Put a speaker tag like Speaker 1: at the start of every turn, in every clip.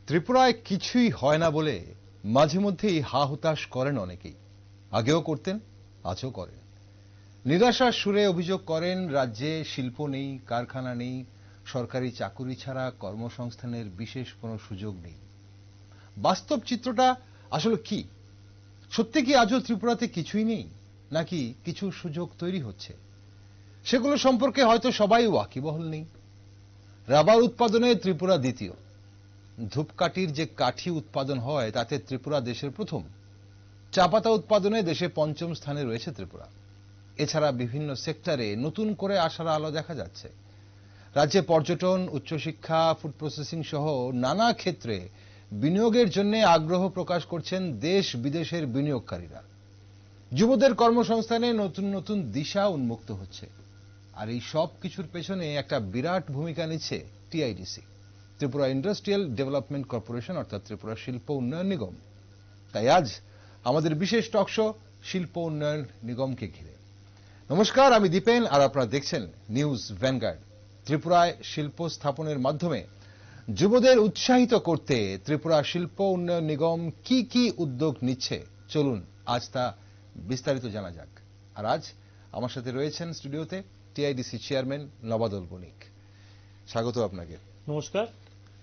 Speaker 1: ত্রিপুরায় কিছুই হয় না বলে মাঝে মধ্যেই হা হুতাশ করেন অনেকেই। আগেও করতেন, আজও করেন। নিরাশার সুরে অভিযোগ করেন রাজ্যে শিল্প নেই, কারখানা নেই, সরকারি চাকুরি ছাড়া কর্মসংস্থানের বিশেষ কোনো সুযোগ নেই। বাস্তব চিত্রটা আসলে কি? সত্যি কি আজও ত্রিপুরাতে কিছুই নেই, নাকি কিছু সুযোগ তৈরি হচ্ছে? সেগুলো সম্পর্কে হয়তো সবাই ওয়াকিবহাল নেই। রাবার উৎপাদনে ত্রিপুরা দ্বিতীয়। ধূপকাঠির যে কাঠি উৎপাদন হয় তাতে ত্রিপুরা দেশের প্রথম। চা পাতা উৎপাদনে দেশে পঞ্চম স্থানে রয়েছে ত্রিপুরা। এছাড়া বিভিন্ন সেক্টরে নতুন করে আশার আলো দেখা যাচ্ছে। রাজ্যে পর্যটন, উচ্চশিক্ষা, ফুড প্রসেসিং সহ নানা ক্ষেত্রে বিনিয়োগের জন্য আগ্রহ প্রকাশ করছেন দেশ বিদেশের বিনিয়োগকারীরা। যুবদের কর্মসংস্থানে নতুন নতুন দিশা উন্মুক্ত হচ্ছে। আর এই সব কিছুর পেছনে একটা বিরাট ভূমিকা নিচ্ছে TIDC, Tripura industrial development corporation, অর্থাৎ ত্রিপুরা শিল্প উন্নয়ন নিগম। তাই আজ আমাদের বিশেষ টকশো শিল্প উন্নয়ন নিগমকে ঘিরে। নমস্কার, আমি দীপেন আর আপনারা দেখছেন নিউজ ভ্যানগার্ড। ত্রিপুরায় শিল্প স্থাপনের মাধ্যমে যুবদের উৎসাহিত করতে ত্রিপুরা শিল্প উন্নয়ন নিগম কি কি উদ্যোগ নিচ্ছে, চলুন আজ তা বিস্তারিত জানা যাক। আর আজ আমার সাথে রয়েছেন স্টুডিওতে টিআইডিসি চেয়ারম্যান নবাদল বণিক। স্বাগত আপনাকে।
Speaker 2: নমস্কার।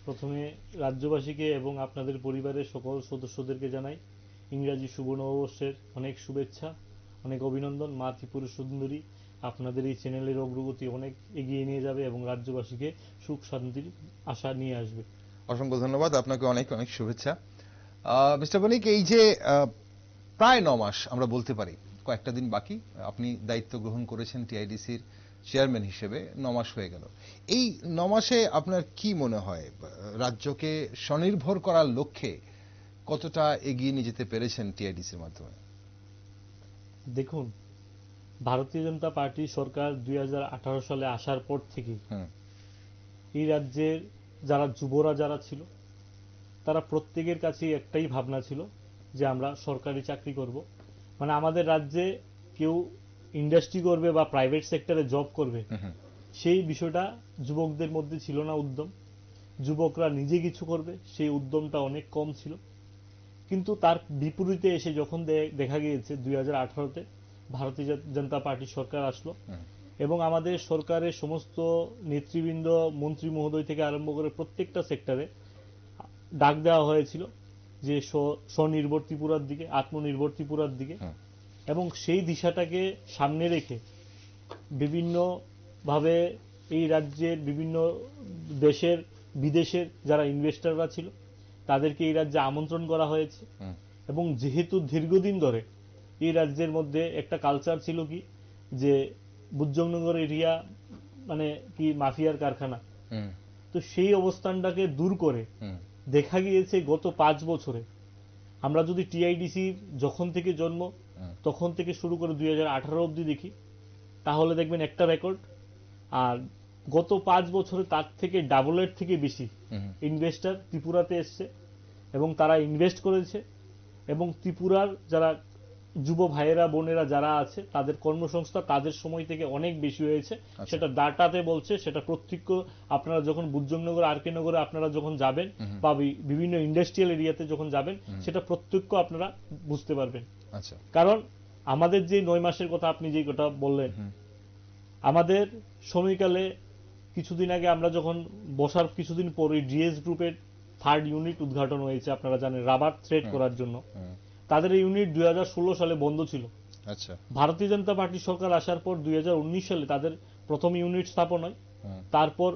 Speaker 2: প্রথমে রাজ্যবাসীকে এবং আপনাদের পরিবারের সকল সদস্যদেরকে জানাই ইংরাজি শুভ নববর্ষের অনেক শুভেচ্ছা, অনেক অভিনন্দন। মা ত্রিপুরা সুন্দরী আপনাদের এই চ্যানেলের অগ্রগতি অনেক এগিয়ে নিয়ে যাবে এবং রাজ্যবাসীকে সুখ শান্তির আশা নিয়ে আসবে।
Speaker 1: অসংখ্য ধন্যবাদ, আপনাকে অনেক অনেক শুভেচ্ছা। মিস্টার বণিক, এই যে প্রায় 9 মাস আমরা বলতে পারি, কয়েকটা দিন বাকি, আপনি দায়িত্ব গ্রহণ করেছেন টিআইডিসির চেয়ারম্যান হিসেবে, 9 মাস হয়ে গেল। এই 9 মাসে আপনার কি মনে হয় রাজ্যকে স্বনির্ভর করার লক্ষ্যে কতটা এগিয়ে নিয়ে যেতে পেরেছেন টিআইডিসির মাধ্যমে?
Speaker 2: দেখুন, ভারতীয় জনতা পার্টি সরকার 2018 সালে আসার পর থেকে এই রাজ্যের যারা যুবরা যারা ছিল তারা প্রত্যেকের কাছেই একটাই ভাবনা ছিল যে আমরা সরকারি চাকরি করব। মানে আমাদের রাজ্যে কেউ ইন্ডাস্ট্রি করবে বা প্রাইভেট সেক্টরে জব করবে, সেই বিষয়টা যুবকদের মধ্যে ছিল না উদ্যম। যুবকরা নিজে কিছু করবে সেই উদ্যমটা অনেক কম ছিল। কিন্তু তার বিপরীতে এসে যখন দেখা গিয়েছে 2018-তে ভারতীয় জনতা পার্টি সরকার আসলো এবং আমাদের সরকারের সমস্ত নেতৃবৃন্দ, মন্ত্রী মহোদয় থেকে আরম্ভ করে প্রত্যেকটা সেক্টরে ডাক দেওয়া হয়েছিল যে স্বনির্ভর ত্রিপুরার দিকে, আত্মনির্ভর ত্রিপুরার দিকে। এবং সেই দিশাটাকে সামনে রেখে বিভিন্নভাবে এই রাজ্যের বিভিন্ন দেশের বিদেশের যারা ইনভেস্টররা ছিল তাদেরকে এই রাজ্যে আমন্ত্রণ করা হয়েছে। এবং যেহেতু দীর্ঘদিন ধরে এই রাজ্যের মধ্যে একটা কালচার ছিল কি, যে বুজ্জংনগর এরিয়া মানে কি মাফিয়ার কারখানা, তো সেই অবস্থানটাকে দূর করে দেখা গিয়েছে গত 5 বছরে আমরা যদি টিআইডিসি যখন থেকে জন্ম তখন থেকে শুরু করে 2018 অবধি দেখি, তাহলে দেখবেন একটা রেকর্ড। আর গত 5 বছরে তার থেকে ডাবলের থেকে বেশি ইনভেস্টর ত্রিপুরাতে এসছে এবং তারা ইনভেস্ট করেছে। এবং ত্রিপুরার যারা যুব ভাইয়েরা বোনেরা যারা আছে তাদের কর্মসংস্থান কাজের সময় থেকে অনেক বেশি হয়েছে। সেটা ডাটাতে বলছে, সেটা প্রত্যক্ষ আপনারা যখন বুজ্জংনগর, আর কে নগরে আপনারা যখন যাবেন বা বিভিন্ন ইন্ডাস্ট্রিয়াল এরিয়াতে যখন যাবেন সেটা প্রত্যক্ষ আপনারা বুঝতে পারবেন। কারণ আমাদের যে 9 মাসের কথা আপনি যে কথা বললেন, আমাদের সময়কালে কিছুদিন আগে আমরা যখন বসার কিছুদিন পরে ডিএস গ্রুপের 3rd ইউনিট উদ্ঘাটন হয়েছে, আপনারা জানেন, রাবার থ্রেড করার জন্য। তাদের এই ইউনিট 2016 সালে বন্ধ ছিল। ভারতীয় জনতা পার্টি সরকার আসার পর 2019 সালে তাদের প্রথম ইউনিট স্থাপন হয়। তারপর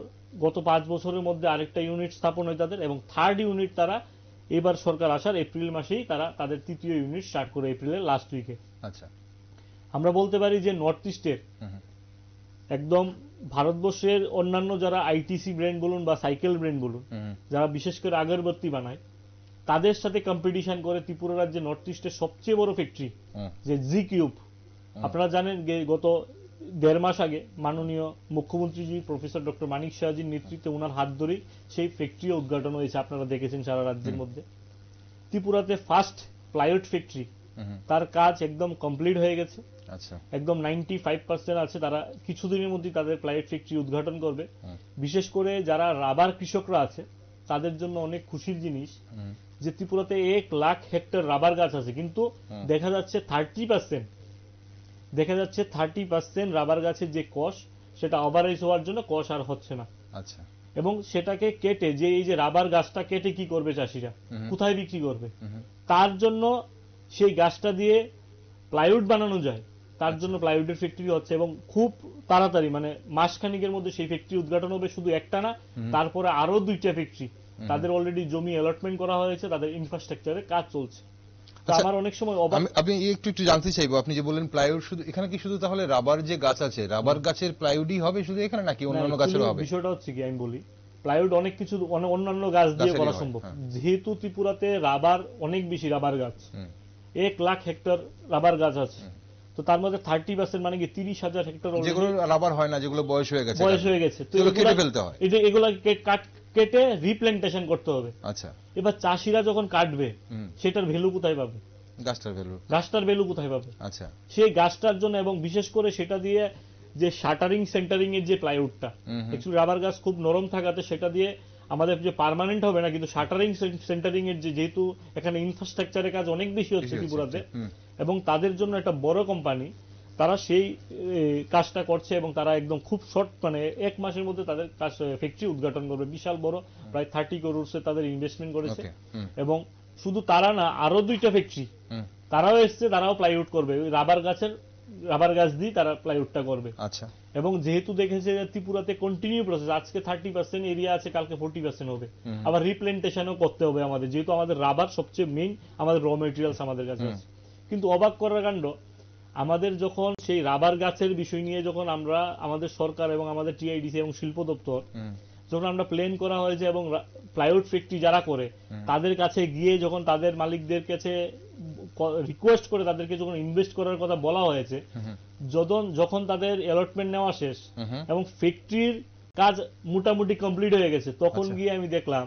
Speaker 2: গত 5 বছরের মধ্যে আরেকটা ইউনিট স্থাপন হয় তাদের, এবং 3rd ইউনিট তারা এবার সরকার আসার এপ্রিল মাসেই তারা তাদের 3য় ইউনিট স্টার্ট করে, এপ্রিলের লাস্ট উইকে। আমরা বলতে পারি যে নর্থ ইস্টের একদম ভারতবর্ষের অন্যান্য যারা আইটিসি ব্র্যান্ড বলুন বা সাইকেল ব্র্যান্ড বলুন, যারা বিশেষ করে আগরবাতি বানায়, তাদের সাথে কম্পিটিশন করে ত্রিপুরা রাজ্যে নর্থ ইস্টের সবচেয়ে বড় ফ্যাক্টরি যে জি কিউব। আপনারা জানেন গত 1.5 মাস আগে মাননীয় মুখ্যমন্ত্রীজি প্রফেসর ডক্টর মানিক শাহজির নেতৃত্বে ওনার হাত ধরেই সেই ফ্যাক্টরি উদ্ঘাটন হয়েছে। আপনারা দেখেছেন সারা রাজ্যের মধ্যে। ত্রিপুরাতে ফার্স্ট প্লাইউড ফ্যাক্টরি, তার কাজ একদম কমপ্লিট হয়ে গেছে, একদম 95% আছে। তারা কিছুদিনের মধ্যে তাদের প্লাইউড ফ্যাক্টরি উদ্ঘাটন করবে। বিশেষ করে যারা রাবার কৃষকরা আছে তাদের জন্য অনেক খুশির জিনিস যে ত্রিপুরাতে 1,00,000 হেক্টর রাবার গাছ আছে, কিন্তু দেখা যাচ্ছে 30% রাবার গাছের যে কষ সেটা ওভারাইজ হওয়ার জন্য কষ আর হচ্ছে না।
Speaker 1: আচ্ছা।
Speaker 2: এবং সেটাকে কেটে যে এই যে রাবার গাছটা কেটে কি করবে চাষিরা, কোথায় বিক্রি করবে, তার জন্য সেই গাছটা দিয়ে প্লাইউড বানানো যায়, তার জন্য প্লাইউডের ফ্যাক্টরি হচ্ছে এবং খুব তাড়াতাড়ি মানে মাসখানিকের মধ্যে সেই ফ্যাক্টরি উদ্ঘাটন হবে। শুধু একটা না, তারপরে আরো 2টা ফ্যাক্টরি, তাদের অলরেডি জমি অ্যালটমেন্ট করা হয়েছে, তাদের ইনফ্রাস্ট্রাকচারে কাজ চলছে। আমার অনেক সময়
Speaker 1: আপনি একটু জানতে চাইবো, আপনি যে বললেন প্লাইউড, শুধু এখানে কি শুধু তাহলে রাবার যে গাছ আছে রাবার গাছের প্লাইউডই হবে শুধু এখানে, নাকি অন্যান্য গাছেরও হবে?
Speaker 2: বিষয়টা হচ্ছে কি আমি বলি, প্লাইউড অনেক কিছু অন্যান্য গাছ দিয়ে করা সম্ভব। যেহেতু ত্রিপুরাতে রাবার অনেক বেশি, রাবার গাছ 1,00,000 হেক্টর রাবার গাছ আছে, তো তার মধ্যে 30% মানে কি 30,000 হেক্টর
Speaker 1: যেগুলো রাবার হয় না, যেগুলো বয়স হয়ে গেছে, তো কেটে ফেলতে হয়,
Speaker 2: এগুলো কেটে রিপ্ল্যান্টেশন করতে হবে।
Speaker 1: আচ্ছা।
Speaker 2: এবার চাষিরা যখন কাটবে সেটার ভ্যালু কোথায় পাবে? গাছটার ভ্যালু কোথায় পাবে?
Speaker 1: আচ্ছা।
Speaker 2: সেই গাছটার জন্য, এবং বিশেষ করে সেটা দিয়ে যে শাটারিং সেন্টারিং এর যে প্লাইউডটা, অ্যাকচুয়ালি রাবার গাছ খুব নরম থাকাতে সেটা দিয়ে আমাদের যে পার্মানেন্ট হবে না, কিন্তু শাটারিং সেন্টারিং এর যেহেতু এখানে ইনফ্রাস্ট্রাকচারের কাজ অনেক বেশি হচ্ছে ত্রিপুরাতে, এবং তাদের জন্য একটা বড় কোম্পানি তারা সেই কাজটা করছে, এবং তারা একদম খুব শর্ট মানে 1 মাসের মধ্যে তাদের কাজ ফ্যাক্টরি উদ্ঘাটন করবে। বিশাল বড়, প্রায় 30 crores তাদের ইনভেস্টমেন্ট করেছে। এবং শুধু তারা না, আরো 2টা ফ্যাক্টরি তারাও এসছে, তারাও প্লাইউড করবে, ওই রাবার গাছ দিয়ে তারা প্লাইউডটা করবে।
Speaker 1: আচ্ছা।
Speaker 2: এবং যেহেতু দেখেছে ত্রিপুরাতে কন্টিনিউ প্রসেস, আজকে 30% এরিয়া আছে, কালকে 40% হবে, আবার রিপ্ল্যান্টেশনও করতে হবে আমাদের, যেহেতু আমাদের রাবার সবচেয়ে মেইন, আমাদের র মেটেরিয়ালস আমাদের কাছে আছে। কিন্তু অবাক করার কাণ্ড, আমাদের যখন সেই রাবার গাছের বিষয় নিয়ে যখন আমরা আমাদের সরকার এবং আমাদের টিআইডিসি এবং শিল্প দপ্তর যখন আমরা প্ল্যান করা হয়েছে এবং প্লাইউড ফ্যাক্টরি যারা করে তাদের কাছে গিয়ে যখন তাদের মালিকদের কাছে রিকোয়েস্ট করে তাদেরকে যখন ইনভেস্ট করার কথা বলা হয়েছে, যখন তাদের অ্যালটমেন্ট নেওয়া শেষ এবং ফ্যাক্টরির কাজ মোটামুটি কমপ্লিট হয়ে গেছে, তখন গিয়ে আমি দেখলাম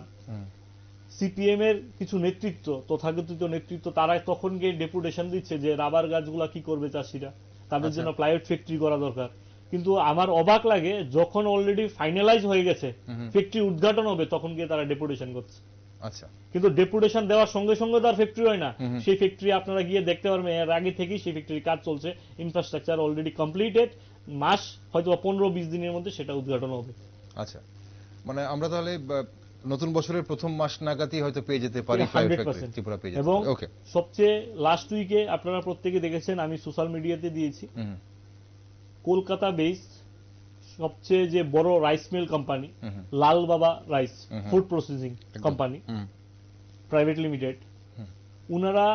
Speaker 2: সিপিএম এর কিছু নেতৃত্ব, তথাকথিত নেতৃত্ব, তারা তখন গিয়ে ডেপুটেশন দিচ্ছে যে রাবার গাছগুলা কি করবে চাষিরা, তাদের জন্য প্লাইউড ফ্যাক্টরি করা দরকার। কিন্তু আমার অবাক লাগে, যখন অলরেডি ফাইনালাইজ হয়ে গেছে, ফ্যাক্টরি উদ্ঘাটন হবে, তখন গিয়ে তারা ডেপুটেশন করছে।
Speaker 1: আচ্ছা।
Speaker 2: কিন্তু ডেপুটেশন দেওয়ার সঙ্গে সঙ্গে তার ফ্যাক্টরি হয় না, সেই ফ্যাক্টরি আপনারা গিয়ে দেখতে পারবেন এর আগে থেকেই সেই ফ্যাক্টরির কাজ চলছে, ইনফ্রাস্ট্রাকচার অলরেডি কমপ্লিটেড, মাস হয়তো 15-20 দিনের মধ্যে সেটা উদ্ঘাটন হবে।
Speaker 1: আচ্ছা, মানে আমরা তাহলে নতুন বছরের প্রথম মাস নাগাদই হয়তো পেয়ে যেতে পারি
Speaker 2: 100%।
Speaker 1: ত্রিপুরা পেয়ে যেতে।
Speaker 2: এবং
Speaker 1: ওকে,
Speaker 2: সবচেয়ে লাস্ট উইকে আপনারা প্রত্যেকে দেখেছেন, আমি সোশ্যাল মিডিয়াতে দিয়েছি, কলকাতা বেসড সবচেয়ে যে বড় রাইস মিল কোম্পানি লাল বাবা rice food processing company private limited, উনারা,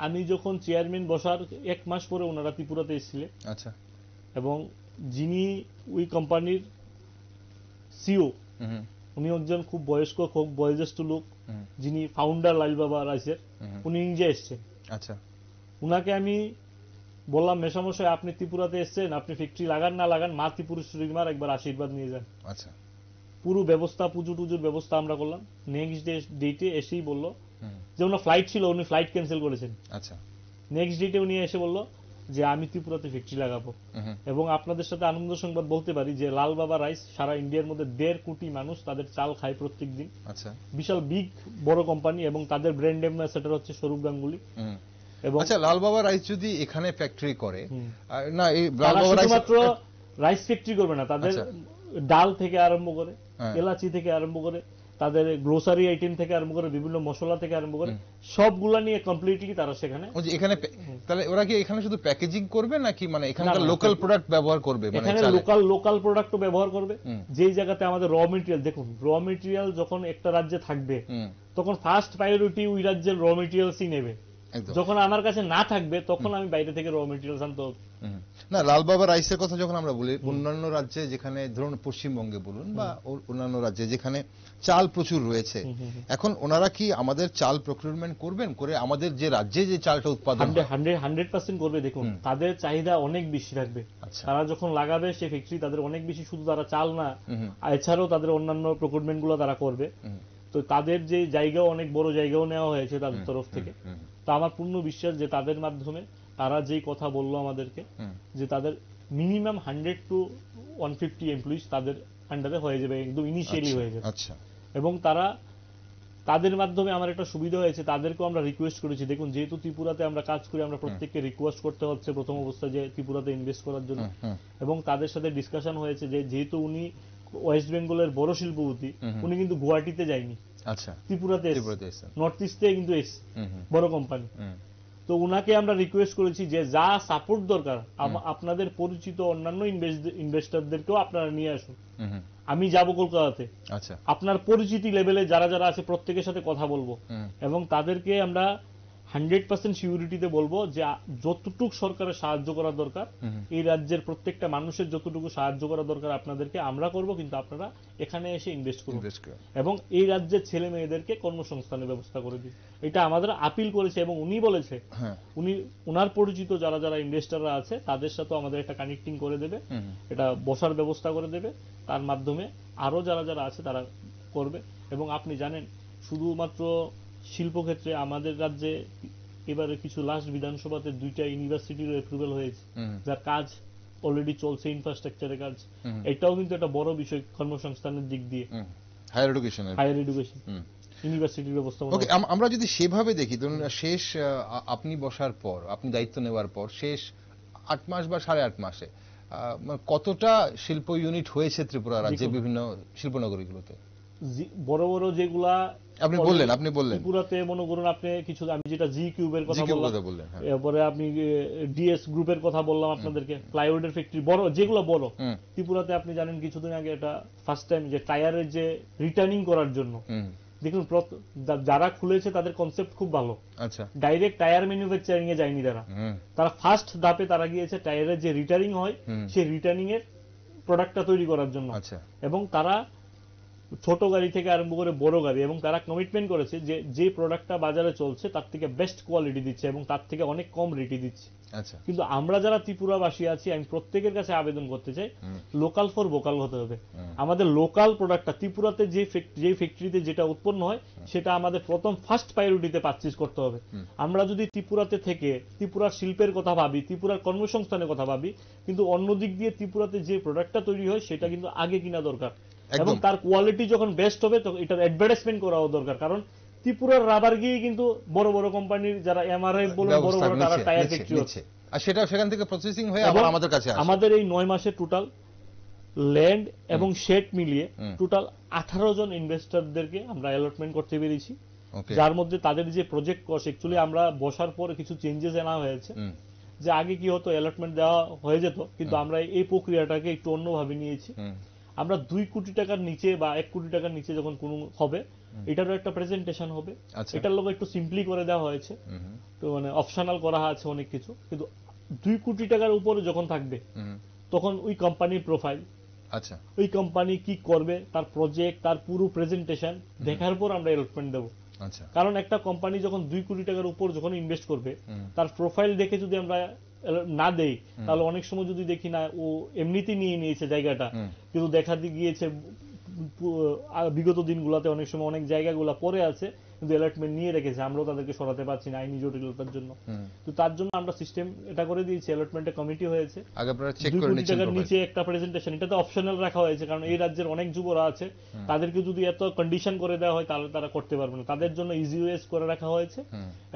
Speaker 2: আমি যখন চেয়ারম্যান বসার 1 মাস পরে ওনারা ত্রিপুরাতে এসেছিলেন।
Speaker 1: আচ্ছা।
Speaker 2: এবং যিনি ওই কোম্পানির সিও, উনি একজন খুব বয়স্ক, খুব বয়োজ্যেষ্ঠ লোক, যিনি ফাউন্ডার লাল বাবা রাইসের, উনি নিজে এসছেন।
Speaker 1: আচ্ছা।
Speaker 2: উনাকে আমি বললাম, মেশামশাই আপনি ত্রিপুরাতে এসছেন, আপনি ফ্যাক্টরি লাগান না লাগান, মা ত্রিপুরেশ্বরীর মার একবার আশীর্বাদ নিয়ে যান।
Speaker 1: আচ্ছা।
Speaker 2: পুরো ব্যবস্থা, পুজো টুজোর ব্যবস্থা আমরা করলাম। নেক্সট ডেটে এসেই বললো যে ওনার ফ্লাইট ছিল, উনি ফ্লাইট ক্যান্সেল করেছেন।
Speaker 1: আচ্ছা।
Speaker 2: নেক্সট ডেটে উনি এসে বললো যে আমি ত্রিপুরাতে ফ্যাক্টরি লাগাবো। এবং আপনাদের সাথে আনন্দ সংবাদ বলতে পারি যে লাল বাবা রাইস সারা ইন্ডিয়ার মধ্যে 1.5 কোটি মানুষ তাদের চাল খায় প্রত্যেক দিন।
Speaker 1: আচ্ছা।
Speaker 2: বিশাল বিগ বড় কোম্পানি, এবং তাদের ব্র্যান্ড অ্যাম্বাসেডর হচ্ছে স্বরূপ গাঙ্গুলি।
Speaker 1: এবং আচ্ছা, লাল বাবা রাইস যদি এখানে ফ্যাক্টরি করে, না এই লাল বাবা রাইস
Speaker 2: মাত্র রাইস ফ্যাক্টরি করবে না, তাদের ডাল থেকে আরম্ভ করে, এলাচি থেকে আরম্ভ করে, তাদের গ্রোসারি আইটেম থেকে আরম্ভ করে, বিভিন্ন মশলা থেকে আরম্ভ করে সবগুলা নিয়ে কমপ্লিটলি তারা সেখানে।
Speaker 1: তাহলে ওরা কি এখানে শুধু প্যাকেজিং করবে নাকি মানে এখানকার লোকাল প্রোডাক্ট ব্যবহার করবে? মানে
Speaker 2: এখানে লোকাল প্রোডাক্টও ব্যবহার করবে। যেই জায়গাতে আমাদের র মেটেরিয়াল, দেখুন র মেটেরিয়াল যখন একটা রাজ্যে থাকবে তখন ফার্স্ট প্রায়োরিটি ওই রাজ্যের র মেটেরিয়ালসই নেবে। যখন আমার কাছে না থাকবে তখন আমি বাইরে থেকে র মেটেরিয়ালস আনতে হবে।
Speaker 1: না, লাল বাবা রাইসের কথা যখন আমরা বলি, অন্যান্য রাজ্যে যেখানে ধরুন পশ্চিমবঙ্গে বলুন বা অন্যান্য রাজ্যে যেখানে চাল প্রচুর রয়েছে, এখন ওনারা কি আমাদের চাল প্রকিউরমেন্ট করবেন, করে আমাদের যে রাজ্যে যে চালটা উৎপাদন
Speaker 2: 100% করবে। দেখুন তাদের চাহিদা অনেক বেশি থাকবে, তারা যখন লাগাবে সেই ফ্যাক্টরি, তাদের অনেক বেশি, শুধু তারা চাল না এছাড়াও তাদের অন্যান্য প্রকিউরমেন্ট গুলো তারা করবে। তো তাদের যে জায়গাও, অনেক বড় জায়গাও নেওয়া হয়েছে তাদের তরফ থেকে। তো আমার পূর্ণ বিশ্বাস যে তাদের মাধ্যমে তারা যেই কথা বললো আমাদেরকে, যে তাদের মিনিমাম 100 to 150 এমপ্লয়িজ তাদের আন্ডারে হয়ে যাবে, একদম ইনিশিয়ালি হয়ে যাবে। এবং তারা তাদের মাধ্যমে আমার একটা সুবিধা হয়েছে, তাদেরকেও আমরা রিকোয়েস্ট করেছি, দেখুন যেহেতু ত্রিপুরাতে আমরা কাজ করি, আমরা প্রত্যেককে রিকোয়েস্ট করতে হচ্ছে প্রথম অবস্থায় যে ত্রিপুরাতে ইনভেস্ট করার জন্য, এবং তাদের সাথে ডিসকাশন হয়েছে যে যেহেতু উনি ওয়েস্ট বেঙ্গলের বড় শিল্পপতি, উনি কিন্তু গুয়াহাটিতে যায়নি,
Speaker 1: আচ্ছা,
Speaker 2: ত্রিপুরাতে নর্থ ইস্টে কিন্তু এসে বড় কোম্পানি। তো উনাকে আমরা রিকোয়েস্ট করেছি যে যা সাপোর্ট দরকার আপনাদের পরিচিত অন্যান্য ইনভেস্টরদেরকেও আপনারা নিয়ে আসুন, আমি যাব কলকাতাতে,
Speaker 1: আচ্ছা,
Speaker 2: আপনার পরিচিতি লেভেলে যারা যারা আছে প্রত্যেকের সাথে কথা বলবো, এবং তাদেরকে আমরা 100% সিউরিটিতে বলবো যে যতটুকু সরকারের সাহায্য করা দরকার, এই রাজ্যের প্রত্যেকটা মানুষের যতটুকু সাহায্য করা দরকার আপনাদেরকে আমরা করব, কিন্তু আপনারা এখানে এসে ইনভেস্ট করুন এবং এই রাজ্যের ছেলে মেয়েদেরকে কর্মসংস্থানের ব্যবস্থা করে দিন, এটা আমাদের আপিল করেছে। এবং উনি বলেছে উনি ওনার পরিচিত যারা যারা ইনভেস্টররা আছে তাদের সাথে আমাদের একটা কানেক্টিং করে দেবে, এটা বসার ব্যবস্থা করে দেবে, তার মাধ্যমে আরো যারা যারা আছে তারা করবে। এবং আপনি জানেন শুধুমাত্র শিল্পক্ষেত্রে আমাদের রাজ্যে এবারে কিছু লাস্ট বিধানসভাতে 2টা ইউনিভার্সিটির অ্যাপ্রুভাল হয়েছে, যার কাজ অলরেডি চলছে, ইনফ্রাস্ট্রাকচারের কাজ। এটাও কিন্তু একটা বড় বিষয় কর্মসংস্থানের দিক দিয়ে,
Speaker 1: হায়ার এডুকেশন
Speaker 2: ইউনিভার্সিটির ব্যবস্থা।
Speaker 1: ওকে, আমরা যদি সেভাবে দেখি, ধরুন শেষ আপনি বসার পর, আপনি দায়িত্ব নেওয়ার পর শেষ 8 মাস বা 8.5 মাসে কতটা শিল্প ইউনিট হয়েছে ত্রিপুরা রাজ্যে বিভিন্ন শিল্পনগরীগুলোতে?
Speaker 2: বড় বড় যেগুলা
Speaker 1: আপনি বললেন
Speaker 2: ত্রিপুরাতে মনে করুন, আপনি কিছু আমি যেটা জি কিউবের কথা বললাম, এরপরে আপনি ডিএস গ্রুপের কথা বললাম আপনাদেরকে, প্লাইউডের ফ্যাক্টরি বড় যেগুলো বড় ত্রিপুরাতে, আপনি জানেন কিছুদিন আগে এটা ফার্স্ট টাইম যে টায়ারের যে রিটার্নিং করার জন্য, দেখুন যারা খুলেছে তাদের কনসেপ্ট খুব ভালো, আচ্ছা, ডাইরেক্ট টায়ার ম্যানুফ্যাকচারিং এ যায়নি তারা ফার্স্ট ধাপে তারা গিয়েছে টায়ারের যে রিটার্নিং হয় সেই রিটার্নিং এর প্রোডাক্টটা তৈরি করার জন্য, এবং তারা ছোট গাড়ি থেকে আরম্ভ করে বড় গাড়ি, এবং তারা কমিটমেন্ট করেছে যে যে প্রোডাক্টটা বাজারে চলছে তার থেকে বেস্ট কোয়ালিটি দিচ্ছে এবং তার থেকে অনেক কম রেটে দিচ্ছে। আচ্ছা, কিন্তু আমরা যারা ত্রিপুরাবাসী আছি, আমি প্রত্যেকের কাছে আবেদন করতে চাই, লোকাল ফর ভোকাল হতে হবে। আমাদের লোকাল প্রোডাক্টটা ত্রিপুরাতে যে ফ্যাক্টরিতে যেটা উৎপন্ন হয় সেটা আমাদের প্রথম ফার্স্ট প্রায়োরিটিতে পারচেজ করতে হবে। আমরা যদি ত্রিপুরাতে থেকে ত্রিপুরার শিল্পের কথা ভাবি, ত্রিপুরার কর্মসংস্থানের কথা ভাবি, কিন্তু অন্য দিক দিয়ে ত্রিপুরাতে যে প্রোডাক্টটা তৈরি হয় সেটা কিন্তু আগে কিনা দরকার, এবং তার কোয়ালিটি যখন বেস্ট হবে তখন এটার অ্যাডভার্টাইজমেন্ট করাও দরকার। কারণ ত্রিপুরার রাবার গিয়ে কিন্তু বড় বড় কোম্পানির যারা এমআরআই বলে বড় বড় তারা টায়ার ফ্যাক্টরি আছে, আর সেটা সেখান থেকে প্রসেসিং হয়ে আবার আমাদের কাছে আসে। আমাদের এই 9 মাসে টোটাল ল্যান্ড এবং শেড মিলিয়ে টোটাল 18 জন ইনভেস্টরদেরকে আমরা অ্যালটমেন্ট করতে পেরেছি, যার মধ্যে তাদের যে প্রজেক্ট কস্ট, অ্যাকচুয়ালি আমরা বসার পর কিছু চেঞ্জেস আনা হয়েছে, যে আগে কি হতো অ্যালটমেন্ট দেওয়া হয়ে যেত, কিন্তু আমরা এই প্রক্রিয়াটাকে একটু অন্যভাবে নিয়েছি। আমরা 2 কোটি টাকার নিচে বা 1 কোটি টাকার নিচে যখন কোনো হবে, এটারও একটা প্রেজেন্টেশন হবে, এটার লোক একটু সিম্পলি করে দেওয়া হয়েছে, তো মানে অপশনাল করা আছে অনেক কিছু, কিন্তু 2 কোটি টাকার উপরে যখন থাকবে তখন ওই কোম্পানির প্রোফাইল, আচ্ছা, ওই কোম্পানি কি করবে, তার প্রজেক্ট, তার পুরো প্রেজেন্টেশন দেখার পর আমরা অ্যালটমেন্ট দেবো। আচ্ছা, কারণ একটা কোম্পানি যখন 2 কোটি টাকার উপর যখন ইনভেস্ট করবে, তার প্রোফাইল দেখে যদি আমরা না দেই, তাহলে অনেক সময় যদি দেখি না ও এমনিতেই নিয়ে নিয়েছে জায়গাটা, কিন্তু দেখা গিয়েছে বিগত দিনগুলোতে অনেক সময় অনেক জায়গাগুলো পরে আছে কিন্তু অ্যালটমেন্ট নিয়ে রেখেছে, আমরাও তাদেরকে সরাতে পারছি না আইনি জটিলতার জন্য। তো তার জন্য আমরা সিস্টেম এটা করে দিয়েছি, অ্যালটমেন্টের কমিটি হয়েছে, 2 কোটি টাকার নিচে একটা প্রেজেন্টেশন, এটাতে অপশনাল রাখা হয়েছে, কারণ এই রাজ্যের অনেক যুবরা আছে, তাদেরকে যদি এত কন্ডিশন করে দেওয়া হয় তাহলে তারা করতে পারবে না, তাদের জন্য ইজি ওয়েস করে রাখা হয়েছে,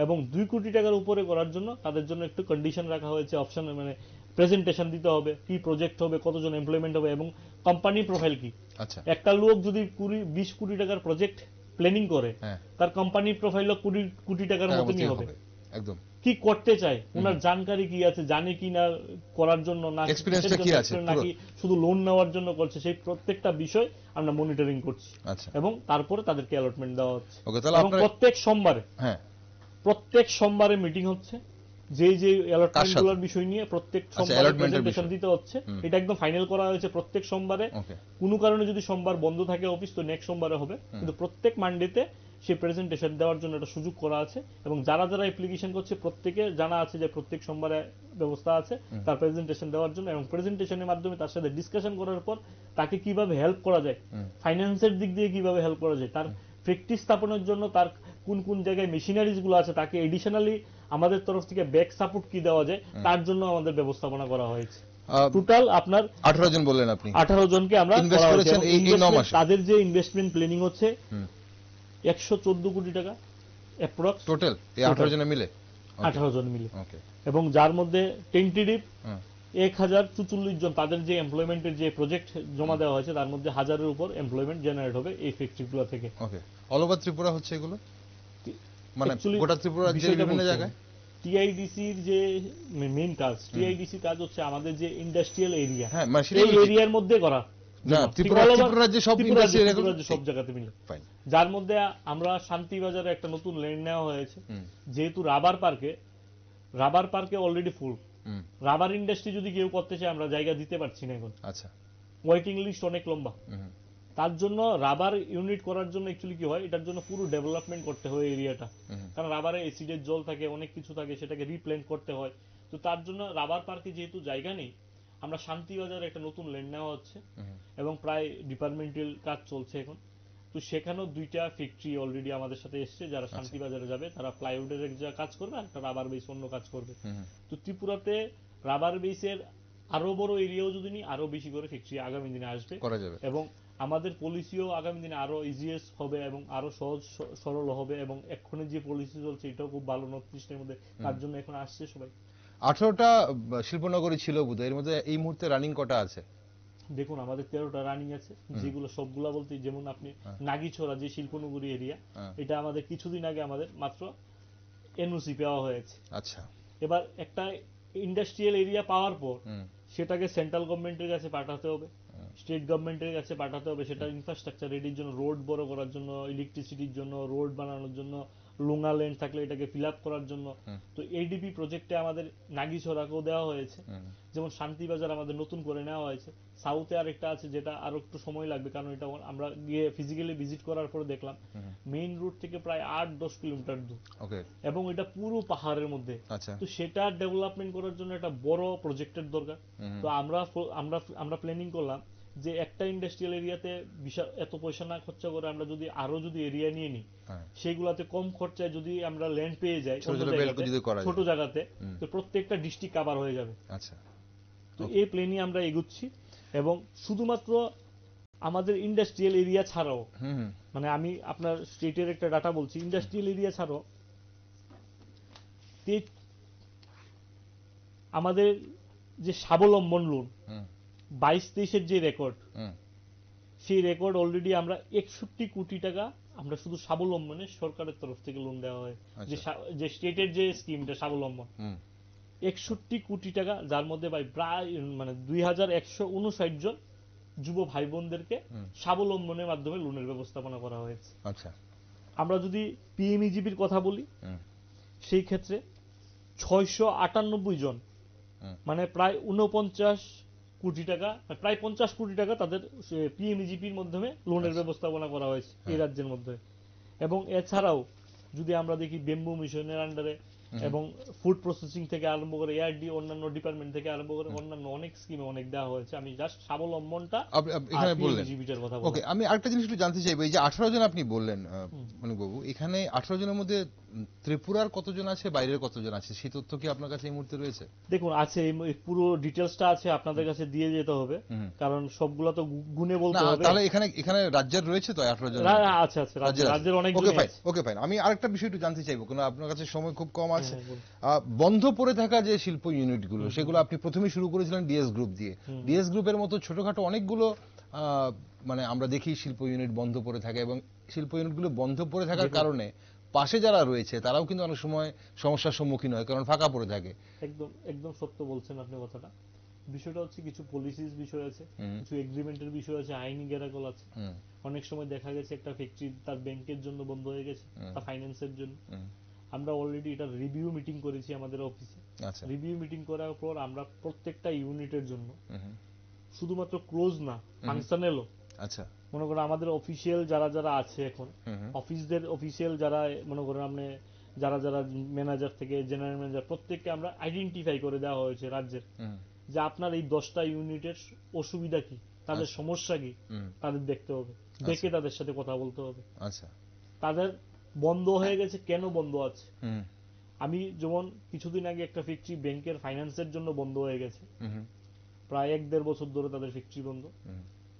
Speaker 2: এবং 2 কোটি টাকার উপরে করার জন্য তাদের জন্য একটু কন্ডিশন রাখা হয়েছে, অপশন মানে প্রেজেন্টেশন দিতে হবে, কি প্রজেক্ট হবে, কতজন এমপ্লয়মেন্ট হবে, এবং কোম্পানি প্রোফাইল কি। আচ্ছা, একটা লোক যদি 20 কোটি টাকার প্রজেক্ট প্ল্যানিং করে, তার কোম্পানি প্রোফাইল 20 কোটি টাকার মতনই হবে, একদম কি করতে চায়, ওনার জানকারি কি আছে, জানে কি না করার জন্য, না এক্সপেরিয়েন্সটা কি আছে, নাকি শুধু লোন নেওয়ার জন্য করছে, সেই প্রত্যেকটা বিষয় আমরা মনিটরিং করছি, এবং তারপরে তাদেরকে অ্যালটমেন্ট দেওয়া হচ্ছে। এবং প্রত্যেক সোমবারে মিটিং হচ্ছে, যে যে অ্যালটমেন্টগুলোর বিষয় নিয়ে প্রত্যেক সোমবারে প্রেজেন্টেশন দিতে হচ্ছে, এটা একদম ফাইনাল করা হয়েছে প্রত্যেক সোমবারে। কোনো কারণে যদি সোমবার বন্ধ থাকে অফিস, তো নেক্সট সোমবারে হবে, কিন্তু প্রত্যেক মানডেতে সেই প্রেজেন্টেশন দেওয়ার জন্য একটা সুযোগ করা আছে, এবং যারা যারা অ্যাপ্লিকেশন করছে প্রত্যেকে জানা আছে যে প্রত্যেক সোমবারে ব্যবস্থা আছে তার প্রেজেন্টেশন দেওয়ার জন্য, এবং প্রেজেন্টেশনের মাধ্যমে তার সাথে ডিসকাশন করার পর তাকে কিভাবে হেল্প করা যায়, ফাইন্যান্সের দিক দিয়ে কিভাবে হেল্প করা যায়, তার ফ্যাক্টরি স্থাপনের জন্য তার কোন কোন জায়গায় মেশিনারিজ গুলো আছে, তাকে এডিশনালি আমাদের তরফ থেকে ব্যাক সাপোর্ট কি দেওয়া যায়, তার জন্য আমাদের ব্যবস্থাপনা করা হয়েছে। টোটাল আপনার
Speaker 1: 18 জন বললেন, আপনি
Speaker 2: 18 জনকে আমরা ইনভেস্ট করেছেন এই 9 মাসে। তাদের যে ইনভেস্টমেন্ট প্ল্যানিং হচ্ছে 114 কোটি টাকা অ্যাপ্রক্স
Speaker 1: টোটাল এই 18 জনে মিলে
Speaker 2: 18 জন মিলে।
Speaker 1: ওকে।
Speaker 2: এবং যার মধ্যে টেন্টেটিভ 1044 জন তাদের যে এমপ্লয়মেন্টের যে প্রজেক্ট জমা দেওয়া হয়েছে তার মধ্যে 1000-এর উপর এমপ্লয়মেন্ট জেনারেট হবে এই ফ্যাক্টরিগুলো থেকে।
Speaker 1: ওকে। অল ওভার ত্রিপুরা হচ্ছে এগুলো, মানে
Speaker 2: Actually
Speaker 1: গোটা ত্রিপুরা রাজ্যের বিভিন্ন জায়গায়।
Speaker 2: টিআইডিসির যে মেইন কাজ, টিআইডিসির কাজ হচ্ছে আমাদের যে ইন্ডাস্ট্রিয়াল এরিয়া,
Speaker 1: হ্যাঁ মানে
Speaker 2: এই এরিয়ার মধ্যে করা
Speaker 1: না, ত্রিপুরা রাজ্যে সব ইন্ডাস্ট্রিয়াল
Speaker 2: সব জায়গাতে মিলে। যার মধ্যে আমরা শান্তিবাজারে একটা নতুন ল্যান্ড নেওয়া হয়েছে, যেহেতু রাবার পার্কে অলরেডি ফুল। রাবার ইন্ডাস্ট্রি যদি কেউ করতে চায় আমরা জায়গা দিতে পারছি না এখন।
Speaker 1: আচ্ছা।
Speaker 2: ওয়েটিং লিস্ট অনেক লম্বা। তার জন্য রাবার ইউনিট করার জন্য অ্যাকচুয়ালি কি হয়, এটার জন্য পুরো ডেভেলপমেন্ট করতে হয় এরিয়াটা, কারণ রাবারে অ্যাসিডের জল থাকে, অনেক কিছু থাকে, সেটাকে রিপ্ল্যান্ট করতে হয়। তো তার জন্য রাবার পার্কে যেহেতু জায়গা নেই, আমরা শান্তিবাজারে একটা নতুন ল্যান্ড নেওয়া হচ্ছে এবং প্রায় ডিপার্টমেন্টাল কাজ চলছে এখন। তো সেখানেও 2টা ফ্যাক্টরি অলরেডি আমাদের সাথে এসছে, যারা শান্তিবাজারে যাবে তারা প্লাইউডের এক জায়গা কাজ করবে, একটা রাবার বেস অন্য কাজ করবে। তো ত্রিপুরাতে রাবার বেসের আরো বড় এরিয়াও যদি নিই, আরো বেশি করে ফ্যাক্টরি আগামী দিনে আসবে এবং আমাদের পলিসিও আগামী দিনে আরো ইজিএস হবে এবং আরো সহজ সরল হবে। এবং এক্ষুনি যে পলিসি চলছে এটাও খুব ভালো, নর্থ ইস্টের মধ্যে, তার জন্য এখন আসছে সবাই।
Speaker 1: 18টা শিল্পনগরী ছিল বোধহয়, এর মধ্যে এই মুহূর্তে রানিং কটা আছে?
Speaker 2: দেখুন আমাদের 13টা রানিং আছে, যেগুলো সবগুলা বলতে যেমন আপনি নাগিছড়া যে শিল্পনগরী এরিয়া, এটা আমাদের কিছুদিন আগে আমাদের মাত্র এনওসি পাওয়া হয়েছে।
Speaker 1: আচ্ছা।
Speaker 2: এবার একটা ইন্ডাস্ট্রিয়াল এরিয়া পাওয়ার পর সেটাকে সেন্ট্রাল গভর্নমেন্টের কাছে পাঠাতে হবে, স্টেট গভর্নমেন্টের কাছে পাঠাতে হবে, সেটা ইনফ্রাস্ট্রাকচার রেডির জন্য, রোড বড় করার জন্য, ইলেকট্রিসিটির জন্য, রোড বানানোর জন্য, লুঙ্গা ল্যান্ড থাকলে এটাকে ফিল আপ করার জন্য। তো এডিপি প্রজেক্টে আমাদের নাগিছড়াকেও দেওয়া হয়েছে, যেমন শান্তিবাজার আমাদের নতুন করে নেওয়া হয়েছে। সাউথে আরেকটা আছে যেটা আরো একটু সময় লাগবে, কারণ এটা আমরা গিয়ে ফিজিক্যালি ভিজিট করার পরে দেখলাম মেইন রোড থেকে প্রায় 8-10 কিলোমিটার দূর এবং এটা পুরো পাহাড়ের মধ্যে। তো সেটা ডেভেলপমেন্ট করার জন্য একটা বড় প্রজেক্টের দরকার। তো আমরা প্ল্যানিং করলাম যে একটা ইন্ডাস্ট্রিয়াল এরিয়াতে বিশাল এত পয়সা না খরচা করে আমরা যদি আরো এরিয়া নিয়ে নিই, সেগুলাতে কম খরচায় যদি আমরা ল্যান্ড পেয়ে যাই ছোট জায়গাতে, তো প্রত্যেকটা ডিস্ট্রিক্ট কভার হয়ে যাবে।
Speaker 1: আচ্ছা।
Speaker 2: তো এই প্ল্যানই আমরা এগুচ্ছি এবং শুধুমাত্র আমাদের ইন্ডাস্ট্রিয়াল এরিয়া ছাড়াও, মানে আমি আপনার স্টেটের একটা ডাটা বলছি, ইন্ডাস্ট্রিয়াল এরিয়া ছাড়াও আমাদের যে স্বাবলম্বন লোন 22-23-এর যে রেকর্ড, সেই রেকর্ড অলরেডি আমরা 61 কোটি টাকা আমরা শুধু স্বাবলম্বনে সরকারের তরফ থেকে লোন দেওয়া হয়। যে স্টেটের যে স্কিমটা স্বাবলম্বন, 61 কোটি টাকা, যার মধ্যে প্রায় মানে 2159 জন যুব ভাই বোনদেরকে স্বাবলম্বনের মাধ্যমে লোনের ব্যবস্থাপনা করা হয়েছে।
Speaker 1: আচ্ছা।
Speaker 2: আমরা যদি পিএমইজিপির কথা বলি, সেই ক্ষেত্রে 698 জন, মানে প্রায় 49 কোটি টাকা, প্রায় 50 কোটি টাকা তাদের পিএমইজিপির মাধ্যমে লোনের ব্যবস্থাপনা করা হয়েছে এই রাজ্যের মধ্যে। এবং এছাড়াও যদি আমরা দেখি বেম্বু মিশনের আন্ডারে এবং ফুড প্রসেসিং থেকে আরম্ভ করে এআরডি, অন্যান্য ডিপার্টমেন্ট থেকে আরম্ভ করে অন্যান্য অনেক স্কিমে অনেক দেওয়া হয়েছে। আমি জাস্ট স্বাবলম্বনটা
Speaker 1: এখানে বললেন। ওকে, আমি আরেকটা জিনিস একটু জানতে চাইবো, এই যে 18 জন আপনি বললেন বাবু, এখানে 18 জনের মধ্যে ত্রিপুরার কতজন আছে, বাইরের কতজন আছে, সেই তথ্য কি আপনার কাছে এই মুহূর্তে রয়েছে?
Speaker 2: দেখুন আছে, পুরো ডিটেইলসটা আছে, আপনাদের কাছে দিয়ে যেতে হবে, কারণ সবগুলো তো গুনে বলতে হবে।
Speaker 1: তাহলে এখানে রাজ্যের রয়েছে তো 18 জন?
Speaker 2: আচ্ছা আচ্ছা, রাজ্যের অনেক।
Speaker 1: Okay fine. আমি আরেকটা বিষয় একটু জানতে চাইবো, কারণ আপনার কাছে সময় খুব কম আছে। বন্ধ পড়ে থাকা যে শিল্প ইউনিটগুলো, সেগুলো আপনি প্রথমে শুরু করেছিলেন ডিএস গ্রুপ দিয়ে। ডিএস গ্রুপের মতো ছোটখাটো অনেকগুলো মানে আমরা দেখি শিল্প ইউনিট বন্ধ পড়ে থাকে, এবং শিল্প ইউনিটগুলো বন্ধ পড়ে থাকার কারণে পাশে যারা রয়েছে তারাও কিন্তু অনেক সময় সমস্যার সম্মুখীন হয়, কারণ ফাঁকা পড়ে থাকে।
Speaker 2: একদম একদম সত্য বলছেন আপনি কথাটা। বিষয়টা হচ্ছে কিছু পলিসিস বিষয় আছে, কিছু এগ্রিমেন্টের বিষয় আছে, আইনি গেরাকল আছে। অনেক সময় দেখা গেছে একটা ফ্যাক্টরি তার ব্যাংকের জন্য বন্ধ হয়ে গেছে, তার ফাইন্যান্সের জন্য। আমরা অলরেডি এটা রিভিউ মিটিং করেছি আমাদের অফিসে। রিভিউ মিটিং করার পর আমরা প্রত্যেকটা ইউনিটের জন্য শুধুমাত্র ক্লোজ না, ফাংশনালও,
Speaker 1: আচ্ছা,
Speaker 2: মনে করেন আমাদের অফিসিয়াল যারা আছে এখন, অফিসিয়াল যারা মনে করেন আপনি যারা ম্যানেজার থেকে জেনারেল ম্যানেজার, প্রত্যেককে আমরা আইডেন্টিফাই করে দেওয়া হয়েছে রাজ্যের, যে আপনার এই 10টা ইউনিটের অসুবিধা কি, তাদের সমস্যা কি, তাদের দেখতে হবে, দেখে তাদের সাথে কথা বলতে হবে। আচ্ছা, তাদের বন্ধ হয়ে গেছে, কেন বন্ধ আছে? আমি যেমন কিছুদিন আগে একটা ফ্যাক্টরি ব্যাংকের ফাইন্যান্সের জন্য বন্ধ হয়ে গেছে, প্রায় 1-1.5 বছর ধরে তাদের ফ্যাক্টরি বন্ধ।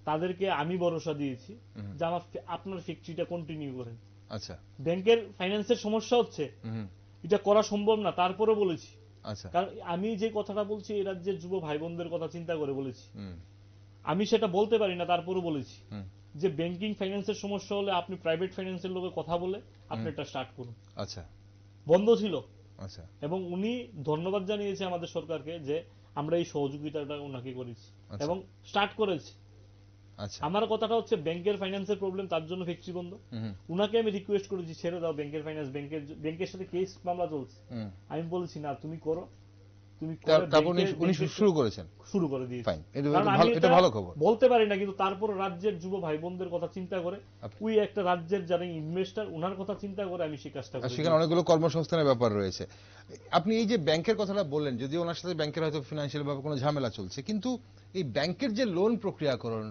Speaker 2: তাদেরকে আমি ভরসা দিয়েছি যে আপনার ফ্যাক্টরিটা কন্টিনিউ করেন,
Speaker 1: আচ্ছা,
Speaker 2: ব্যাংকের ফাইন্যান্সের সমস্যা হচ্ছে, এটা করা সম্ভব না, তারপরে বলেছি।
Speaker 1: আচ্ছা,
Speaker 2: কারণ আমি যে কথাটা বলছি এই রাজ্যের যুব ভাই বোনদের কথা চিন্তা করে বলেছি। আমি সেটা বলতে পারি না, তারপরে বলেছি যে ব্যাংকিং ফাইন্যান্সের সমস্যা হলে আপনি প্রাইভেট ফাইন্যান্সের লোকের কথা বলে আপনি এটা স্টার্ট করুন।
Speaker 1: আচ্ছা,
Speaker 2: বন্ধ ছিল।
Speaker 1: আচ্ছা,
Speaker 2: এবং উনি ধন্যবাদ জানিয়েছে আমাদের সরকারকে যে আমরা এই সহযোগিতাটা ওনাকে করেছি এবং স্টার্ট করেছি।
Speaker 1: আচ্ছা,
Speaker 2: আমার কথাটা হচ্ছে ব্যাংকের ফাইন্যান্সের প্রবলেম, তার জন্য ফ্যাক্টরি বন্ধ। উনাকে আমি রিকোয়েস্ট করেছি ছেড়ে দাও ব্যাংকের ফাইন্যান্স, ব্যাংকের সাথে কেস মামলা চলছে। আমি বলেছি না, তুমি করো, তুমি
Speaker 1: তারপর উনি শুরু করেছেন,
Speaker 2: শুরু করে দিয়েছি।
Speaker 1: ফাইন,
Speaker 2: কারণ আমি
Speaker 1: এটা ভালো খবর।
Speaker 2: বলতে পারি না, কিন্তু তারপর রাজ্যের যুব ভাই বোনদের কথা চিন্তা করে, ওই একটা রাজ্যের যারা ইনভেস্টর ওনার কথা চিন্তা করে আমি সেই কাজটা করি।
Speaker 1: সেখানে অনেকগুলো কর্মসংস্থানের ব্যাপার রয়েছে। আপনি এই যে ব্যাংকের কথাটা বললেন, যদিও ওনার সাথে ব্যাংকের হয়তো ফিনান্সিয়াল ভাবে কোনো ঝামেলা চলছে, কিন্তু এই ব্যাংকের যে লোন প্রক্রিয়াকরণ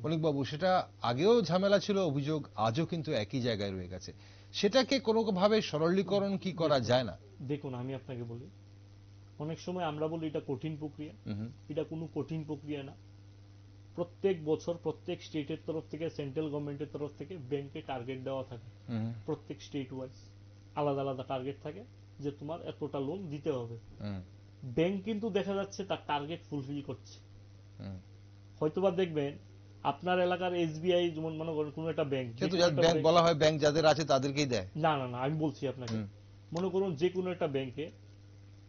Speaker 1: অনিক বাবু, সেটা আগেও ঝামেলা ছিল, অভিযোগ আজও কিন্তু একই জায়গায় রয়ে গেছে। সেটাকে কোনো ভাবে সরলীকরণ কি করা যায় না?
Speaker 2: দেখুন, আমি আপনাকে বলি, অনেক সময় আমরা বলি এটা কঠিন প্রক্রিয়া, এটা কোনো কঠিন প্রক্রিয়া না। প্রত্যেক বছর প্রত্যেক স্টেটের তরফ থেকে, সেন্ট্রাল গভর্নমেন্টের তরফ থেকে ব্যাংকে টার্গেট দেওয়া থাকে। প্রত্যেক স্টেট ওয়াইজ আলাদা আলাদা টার্গেট থাকে যে তোমার এতটা লোন দিতে হবে। ব্যাংক কিন্তু দেখা যাচ্ছে তার টার্গেট ফুলফিল করছে। হয়তোবা দেখবেন আপনার এলাকার এসবিআই, যেমন মনে করেন কোন একটা ব্যাংক,
Speaker 1: ব্যাংক বলা হয় ব্যাংক যাদের আছে তাদেরকেই দেয়।
Speaker 2: না না না, আমি বলছি আপনাকে, মনে করুন যে কোনো একটা ব্যাংকে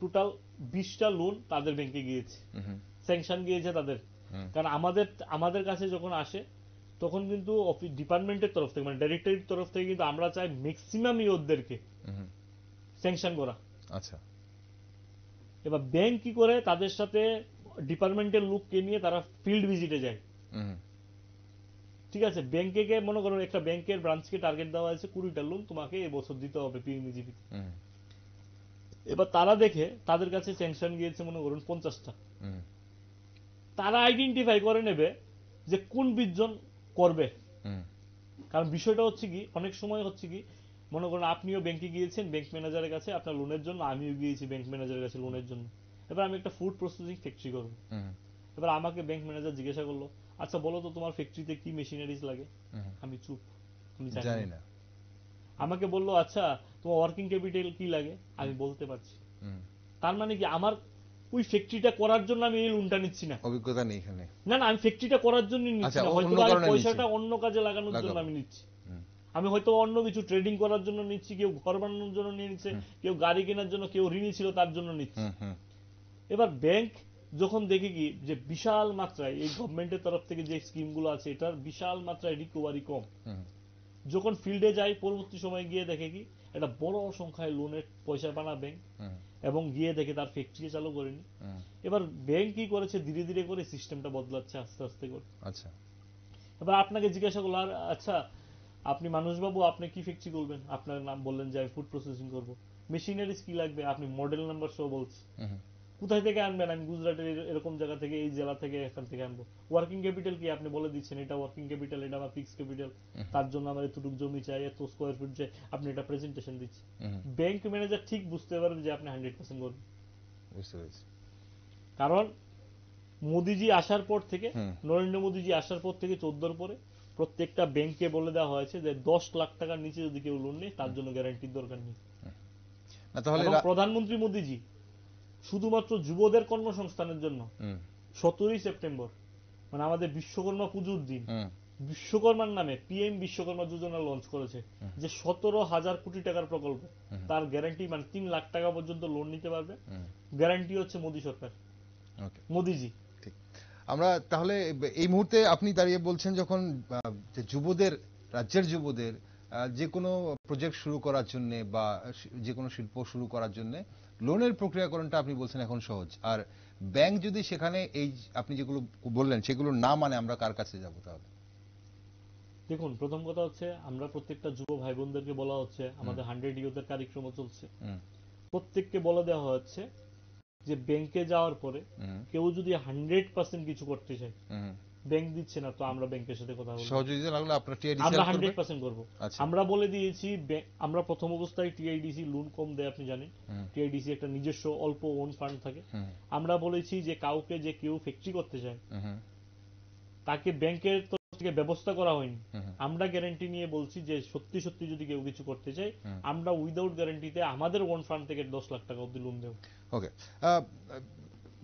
Speaker 2: টোটাল 20টা লোন তাদের ব্যাংকে গিয়েছে, স্যাংশন গিয়েছে তাদের। কারণ আমাদের কাছে যখন আসে তখন কিন্তু ডিপার্টমেন্টের তরফ থেকে, মানে ডাইরেক্টরের তরফ থেকে কিন্তু আমরা চাই ম্যাক্সিমাম ইউথদেরকে স্যাংশন করা।
Speaker 1: আচ্ছা,
Speaker 2: এবার ব্যাংক কি করে, তাদের সাথে ডিপার্টমেন্টের লোককে নিয়ে তারা ফিল্ড ভিজিটে যায়। ঠিক আছে, ব্যাংকে মনে করুন একটা ব্যাংকের ব্রাঞ্চকে টার্গেট দেওয়া হয়েছে 20টা লোন তোমাকে এবছর দিতে হবে পিএমইজিপি। এবার তারা দেখে তাদের কাছে স্যাংশন গিয়েছে মনে করুন 50টা। তারা আইডেন্টিফাই করে নেবে যে কোন 20 জন করবে। কারণ বিষয়টা হচ্ছে কি, অনেক সময় হচ্ছে কি, মনে করেন আপনিও ব্যাংকে গিয়েছেন ব্যাংক ম্যানেজারের কাছে আপনার লোনের জন্য, আমিও গিয়েছি ব্যাংক ম্যানেজারের কাছে লোনের জন্য। এবার আমি একটা ফুড প্রসেসিং ফ্যাক্টরি করবো। এবার আমাকে ব্যাংক ম্যানেজার জিজ্ঞাসা করলো, আচ্ছা বলো তো তোমার ফ্যাক্টরিতে কি মেশিনারিজ লাগে। আমি চুপ, আমি জানি না। আমাকে বললো আচ্ছা তোমার ওয়ার্কিং ক্যাপিটাল কি লাগে, আমি বলতে পারছি। তার মানে কি, আমার ওই ফ্যাক্টরিটা করার জন্য আমি এই লোনটা নিচ্ছি না,
Speaker 1: অভিজ্ঞতা নেই এখানে।
Speaker 2: না না, আমি ফ্যাক্টরিটা করার জন্য নিচ্ছি না, হয়তো আমি পয়সাটা অন্য কাজে লাগানোর জন্য আমি নিচ্ছি। আমি হয়তো অন্য কিছু ট্রেডিং করার জন্য নিচ্ছি, কেউ ঘর বানানোর জন্য নিয়ে নিচ্ছে, কেউ গাড়ি কেনার জন্য, কেউ ঋণী ছিল তার জন্য নিচ্ছে। এবার ব্যাংক যখন দেখে কি যে বিশাল মাত্রায় এই গভর্নমেন্টের তরফ থেকে যে স্কিমগুলো আছে এটার বিশাল মাত্রায় রিকভারি কম, যখন ফিল্ডে যায় পরবর্তী সময় গিয়ে দেখে কি একটা বড় সংখ্যায় লোনের পয়সা পানা ব্যাংক, এবং গিয়ে দেখে তার ফ্যাক্টরি চালু করেনি। এবার ব্যাংক কি করেছে, ধীরে ধীরে করে সিস্টেমটা বদলাচ্ছে আস্তে আস্তে করে। আচ্ছা, এবার আপনাকে জিজ্ঞাসা করলো, আর আচ্ছা আপনি মানুষবাবু আপনি কি ফ্যাক্টরি করবেন, আপনার নাম বললেন যে আমি ফুড প্রসেসিং করবো, মেশিনারিজ কি লাগবে, আপনি মডেল নাম্বার সহ বলছি, কোথায় থেকে আনবেন, আমি গুজরাটের এরকম জায়গা থেকে, এই জেলা থেকে, এখান থেকে আনবো। ওয়ার্কিং ক্যাপিটাল কি আপনি বলে দিচ্ছেন, এটা ওয়ার্কিং ক্যাপিটাল, এটা আমার ফিক্সড ক্যাপিটাল, তার জন্য আমার এতটুকু জমি চাই, এত স্কোয়ার ফিট চাই, আপনি এটা প্রেজেন্টেশন দিচ্ছেন। ব্যাংক ম্যানেজার ঠিক বুঝতে পারবে যে আপনি 100% করবেন। বুঝতে পেরেছি। কারণ মোদিজি আসার পর থেকে, নরেন্দ্র মোদিজি আসার পর থেকে 14 পরে প্রত্যেকটা ব্যাংকে বলে দেওয়া হয়েছে যে 10 লাখ টাকার নিচে যদি কেউ লোন নেয় তার জন্য গ্যারান্টির দরকার নেই। তাহলে প্রধানমন্ত্রী মোদিজি শুধুমাত্র যুবদের কর্মসংস্থানের জন্য 17 সেপ্টেম্বর, মানে আমাদের বিশ্বকর্মা পুজোর দিন, বিশ্বকর্মার নামে পিএম বিশ্বকর্মা যোজনা লঞ্চ করেছে, যে 17,000 কোটি টাকার প্রকল্প, তার গ্যারান্টি মানে 3 লাখ টাকা পর্যন্ত লোন নিতে পারবে, গ্যারান্টি হচ্ছে মোদি সরকার, মোদিজি।
Speaker 1: ঠিক, আমরা তাহলে এই মুহূর্তে আপনি দাঁড়িয়ে বলছেন যখন যুবদের, রাজ্যের যুবদের যে কোনো প্রজেক্ট শুরু করার জন্য বা যে কোনো শিল্প শুরু করার জন্য লোনের প্রক্রিয়াকরণটা আপনি বলছেন এখন সহজ, আর ব্যাংক যদি সেখানে এই আপনি যেগুলো বললেন সেগুলো না মানে আমরা কার কাছে যাব তাহলে?
Speaker 2: দেখুন, প্রথম কথা হচ্ছে আমরা প্রত্যেকটা যুব ভাই বোনদেরকে বলা হচ্ছে, আমাদের 100 ইউথের কার্যক্রম চলছে, প্রত্যেককে বলে দেওয়া হচ্ছে যে ব্যাংকে যাওয়ার পরে কেউ যদি 100% কিছু করতে চায়, ব্যাংক দিচ্ছে না, তো আমরা ব্যাংকের সাথে কথা বলবো, সহযোগিতা লাগলে আপনারা টিআইডিসি আমরা 100% করব। আমরা বলে দিয়েছি, আমরা প্রথম অবস্থায় টিআইডিসি লোন কম দেয়, আপনি জানেন টিআইডিসি একটা নিজস্ব অল্প ওন ফান্ড থাকে। আমরা বলেছি যে কাউকে, যে কেউ ফ্যাক্টরি করতে চায় তাকে ব্যাংকের তরফ থেকে ব্যবস্থা করা হয়নি। আমরা গ্যারান্টি নিয়ে বলছি যে সত্যি সত্যি যদি কেউ কিছু করতে চায়, আমরা উইদাউট গ্যারান্টিতে আমাদের ওন ফান্ড থেকে 10 লাখ টাকা অব্দি লোন দেব।
Speaker 1: ওকে,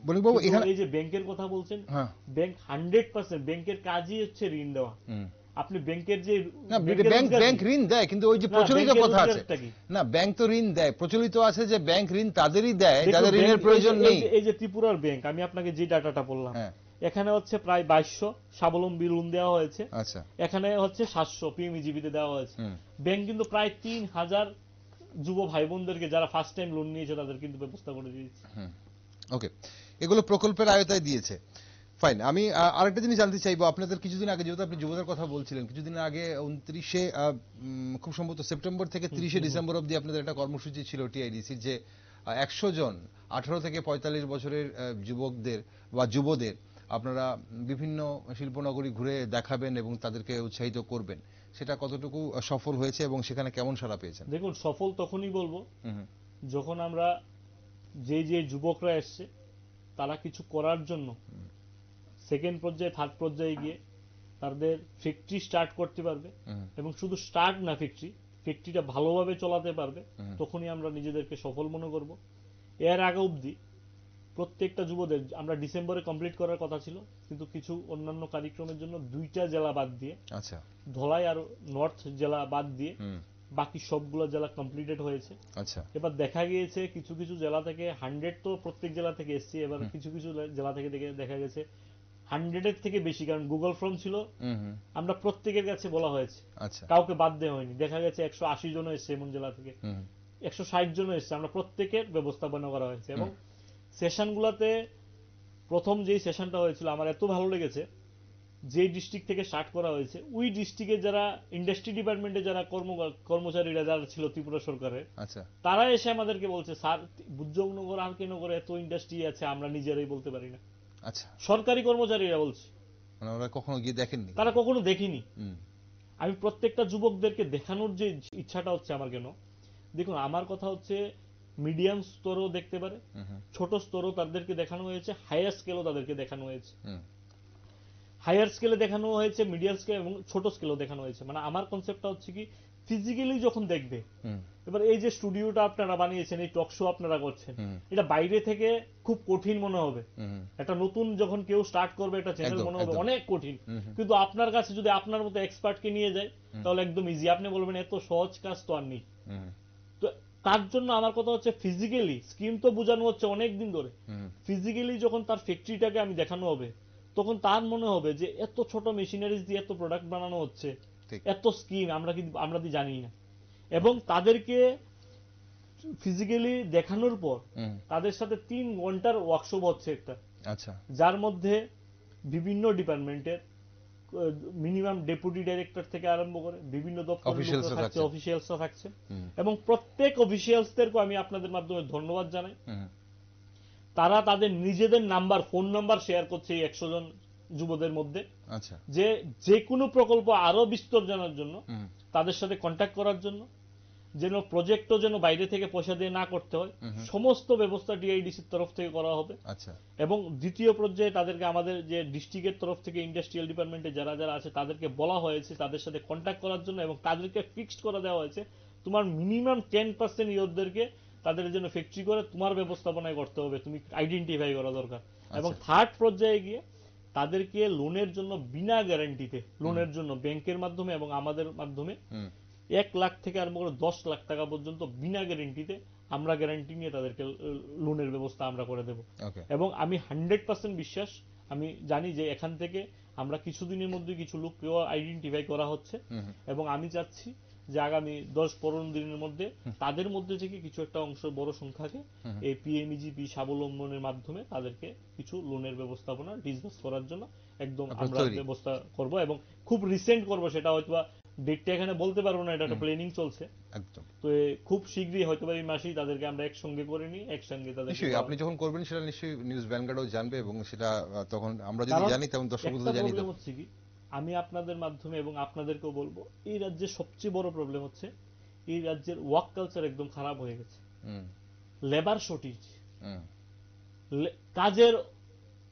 Speaker 1: বণিকবাবু এখানে
Speaker 2: এই যে ব্যাংকের কথা বলছেন, ব্যাংক 100% ব্যাংকের কাজই হচ্ছে ঋণ দেওয়া। আপনি ব্যাংকের যে
Speaker 1: ব্যাংক ঋণ দেয়, কিন্তু ওই যে প্রচলিত কথা আছে না, ব্যাংক তো ঋণ দেয়, প্রচলিত আছে যে ব্যাংক ঋণ তাদেরই দেয় যাদের ঋণের প্রয়োজন নেই।
Speaker 2: এই যে ত্রিপুরার ব্যাংক, আমি আপনাকে যে ডাটাটা বললাম, এখানে হচ্ছে প্রায় 2200 স্বাবলম্বী লোন দেওয়া হয়েছে।
Speaker 1: আচ্ছা,
Speaker 2: এখানে হচ্ছে 700 পিএমইজিবিতে দেওয়া হয়েছে। ব্যাংক কিন্তু প্রায় 3000 যুব ভাই বোনদেরকে যারা ফার্স্ট টাইম লোন নিয়েছে তাদের কিন্তু ব্যবস্থা করে দিয়েছে।
Speaker 1: ওকে, এগুলো প্রকল্পের আয়তায় দিয়েছে, ফাইন। আমি আরেকটা জিনিস জানতে চাইবো, আপনাদের কিছুদিন আগে, যেহেতু আপনি যুবদের কথা বলছিলেন, কিছুদিন আগে 29শে খুব সম্ভবত সেপ্টেম্বর থেকে 30শে ডিসেম্বর অবধি আপনাদের একটা কর্মসূচি ছিল টিআইডিসির, যে 100 জন 18 থেকে 45 বছরের যুবকদের বা যুবদের আপনারা বিভিন্ন শিল্পনগরী ঘুরে দেখাবেন এবং তাদেরকে উৎসাহিত করবেন। সেটা কতটুকু সফল হয়েছে এবং সেখানে কেমন সাড়া পেয়েছেন?
Speaker 2: দেখুন, সফল তখনই বলবো যখন আমরা যে যুবকরা এসছে তারা কিছু করার জন্য সেকেন্ড পর্যায়ে, থার্ড পর্যায়ে গিয়ে তাদের ফ্যাক্টরি স্টার্ট করতে পারবে, এবং শুধু স্টার্ট না, ফ্যাক্টরিটা ভালোভাবে চলাতে পারবে, তখনই আমরা নিজেদেরকে সফল মনে করব। এর আগে অবধি প্রত্যেকটা যুবদের আমরা ডিসেম্বরে কমপ্লিট করার কথা ছিল, কিন্তু কিছু অন্যান্য কার্যক্রমের জন্য 2টা জেলা বাদ দিয়ে,
Speaker 1: আচ্ছা,
Speaker 2: ধলাই আর নর্থ জেলা বাদ দিয়ে বাকি সবগুলো জেলা কমপ্লিটেড হয়েছে।
Speaker 1: আচ্ছা,
Speaker 2: এবার দেখা গিয়েছে কিছু কিছু জেলা থেকে 100 তো প্রত্যেক জেলা থেকে এসছে, এবার কিছু কিছু জেলা থেকে দেখা গেছে 100-এর থেকে বেশি, কারণ গুগল ফর্ম ছিল, আমরা প্রত্যেকের কাছে বলা হয়েছে, কাউকে বাদ দেওয়া হয়নি। দেখা গেছে 180 জন এসছে এমন জেলা থেকে, 160 জন এসছে, আমরা প্রত্যেকের ব্যবস্থাপনা করা হয়েছে। এবং সেশনগুলোতে প্রথম যেই সেশনটা হয়েছিল আমার এত ভালো লেগেছে, যে ডিস্ট্রিক্ট থেকে স্টার্ট করা হয়েছে ওই ডিস্ট্রিক্টের যারা ইন্ডাস্ট্রি ডিপার্টমেন্টে যারা কর্মচারীরা যারা ছিল ত্রিপুরা সরকারের, তারা এসে আমাদেরকে বলছে, স্যার বুজ্জনগর আর কে নগরে এত ইন্ডাস্ট্রি আছে আমরা নিজেরাই বলতে পারি না।
Speaker 1: আচ্ছা,
Speaker 2: সরকারি কর্মচারীরা বলছে,
Speaker 1: ওরা কখনো গিয়ে দেখেননি,
Speaker 2: তারা কখনো দেখিনি। আমি প্রত্যেকটা যুবকদেরকে দেখানোর যে ইচ্ছাটা হচ্ছে আমার, কেন দেখুন, আমার কথা হচ্ছে মিডিয়াম স্তরও দেখতে পারে, ছোট স্তরও তাদেরকে দেখানো হয়েছে, হায়ার স্কেলও তাদেরকে দেখানো হয়েছে। হায়ার স্কেলে দেখানো হয়েছে, মিডিয়াম স্কেল এবং ছোট স্কেলও দেখানো হয়েছে। মানে আমার কনসেপ্টটা হচ্ছে কি, ফিজিক্যালি যখন দেখবে, এবার এই যে স্টুডিওটা আপনারা বানিয়েছেন, এই টক শো আপনারা করছেন, এটা বাইরে থেকে খুব কঠিন মনে হবে, একটা নতুন যখন কেউ স্টার্ট করবে একটা চ্যানেল মনে হবে অনেক কঠিন, কিন্তু আপনার কাছে যদি আপনার মতো এক্সপার্টকে নিয়ে যায় তাহলে একদম ইজি, আপনি বলবেন এত সহজ কাজ তো আর নেই। তো তার জন্য আমার কথা হচ্ছে ফিজিক্যালি, স্কিম তো বোঝানো হচ্ছে অনেক দিন ধরে, ফিজিক্যালি যখন তার ফ্যাক্টরিটাকে আমি দেখানো হবে, তখন তার মনে হবে যে এত ছোট মেশিনারিজ দিয়ে এত প্রোডাক্ট বানানো হচ্ছে, এত স্কিম আমরা কি জানি না। এবং তাদেরকে ফিজিক্যালি দেখানোর পর তাদের সাথে 3 ঘন্টার ওয়ার্কশপ হচ্ছে একটা, আচ্ছা, যার মধ্যে বিভিন্ন ডিপার্টমেন্টের মিনিমাম ডেপুটি ডাইরেক্টর থেকে আরম্ভ করে বিভিন্ন দপ্তরের অফিসিয়ালসরা থাকছে, এবং প্রত্যেক অফিসিয়ালসদেরকে আমি আপনাদের মাধ্যমে ধন্যবাদ জানাই। তারা তাদের নিজেদের নাম্বার, ফোন নাম্বার শেয়ার করছে এই 100 জন যুবদের মধ্যে, আচ্ছা, যে কোনো প্রকল্প আরো বিস্তর জানার জন্য, তাদের সাথে কন্ট্যাক্ট করার জন্য, যেন প্রজেক্টও যেন বাইরে থেকে পয়সা দিয়ে না করতে হয়, সমস্ত ব্যবস্থা ডিআইডিসির তরফ থেকে করা হবে। আচ্ছা, এবং দ্বিতীয় পর্যায়ে তাদেরকে আমাদের যে ডিস্ট্রিক্টের তরফ থেকে ইন্ডাস্ট্রিয়াল ডিপার্টমেন্টে যারা যারা আছে তাদেরকে বলা হয়েছে তাদের সাথে কন্ট্যাক্ট করার জন্য, এবং তাদেরকে ফিক্সড করে দেওয়া হয়েছে তোমার মিনিমাম 10% ইয়তদেরকে তাদের জন্য ফ্যাক্টরি করে তোমার ব্যবস্থাপনায় করতে হবে, তুমি আইডেন্টিফাই করা দরকার। এবং থার্ড পর্যায়ে গিয়ে তাদেরকে লোনের জন্য বিনা গ্যারান্টিতে, লোনের জন্য ব্যাংকের মাধ্যমে এবং আমাদের মাধ্যমে 1 লাখ থেকে আরম্ভ করে 10 লাখ টাকা পর্যন্ত বিনা গ্যারান্টিতে আমরা গ্যারান্টি নিয়ে তাদেরকে লোনের ব্যবস্থা আমরা করে দেব। এবং আমি 100% বিশ্বাস, আমি জানি যে এখান থেকে আমরা কিছুদিনের মধ্যে কিছু লোককেও আইডেন্টিফাই করা হচ্ছে, এবং আমি চাচ্ছি যে আগামী 10-15 দিনের মধ্যে তাদের মধ্যে থেকে কিছু একটা অংশ, বড় সংখ্যাকে এই পিএমইজিপি স্বাবলম্বনের মাধ্যমে তাদেরকে কিছু লোনের ব্যবস্থাপনা ডিসবার্স করার জন্য একদম আমরা ব্যবস্থা করব, এবং খুব রিসেন্ট করব, সেটা হয়তো ডেটটা এখানে বলতে পারবো না, এটা একটা প্ল্যানিং চলছে একদম। তো খুব শীঘ্রই হয়তো এই মাসেই তাদেরকে আমরা একসঙ্গে করে নিই, একসঙ্গে তাদেরকে আপনি যখন করবেন সেটা নিশ্চয়ই নিউজ ভ্যানগার্ডও জানবে, এবং সেটা তখন আমরা যদি জানি তখন দর্শকদের জানিয়ে দেব। হচ্ছে কি, আমি আপনাদের মাধ্যমে এবং আপনাদেরকেও বলবো, এই রাজ্যের সবচেয়ে বড় প্রবলেম হচ্ছে এই রাজ্যের ওয়ার্ক কালচার একদম খারাপ হয়ে গেছে, লেবার শর্টেজ, কাজের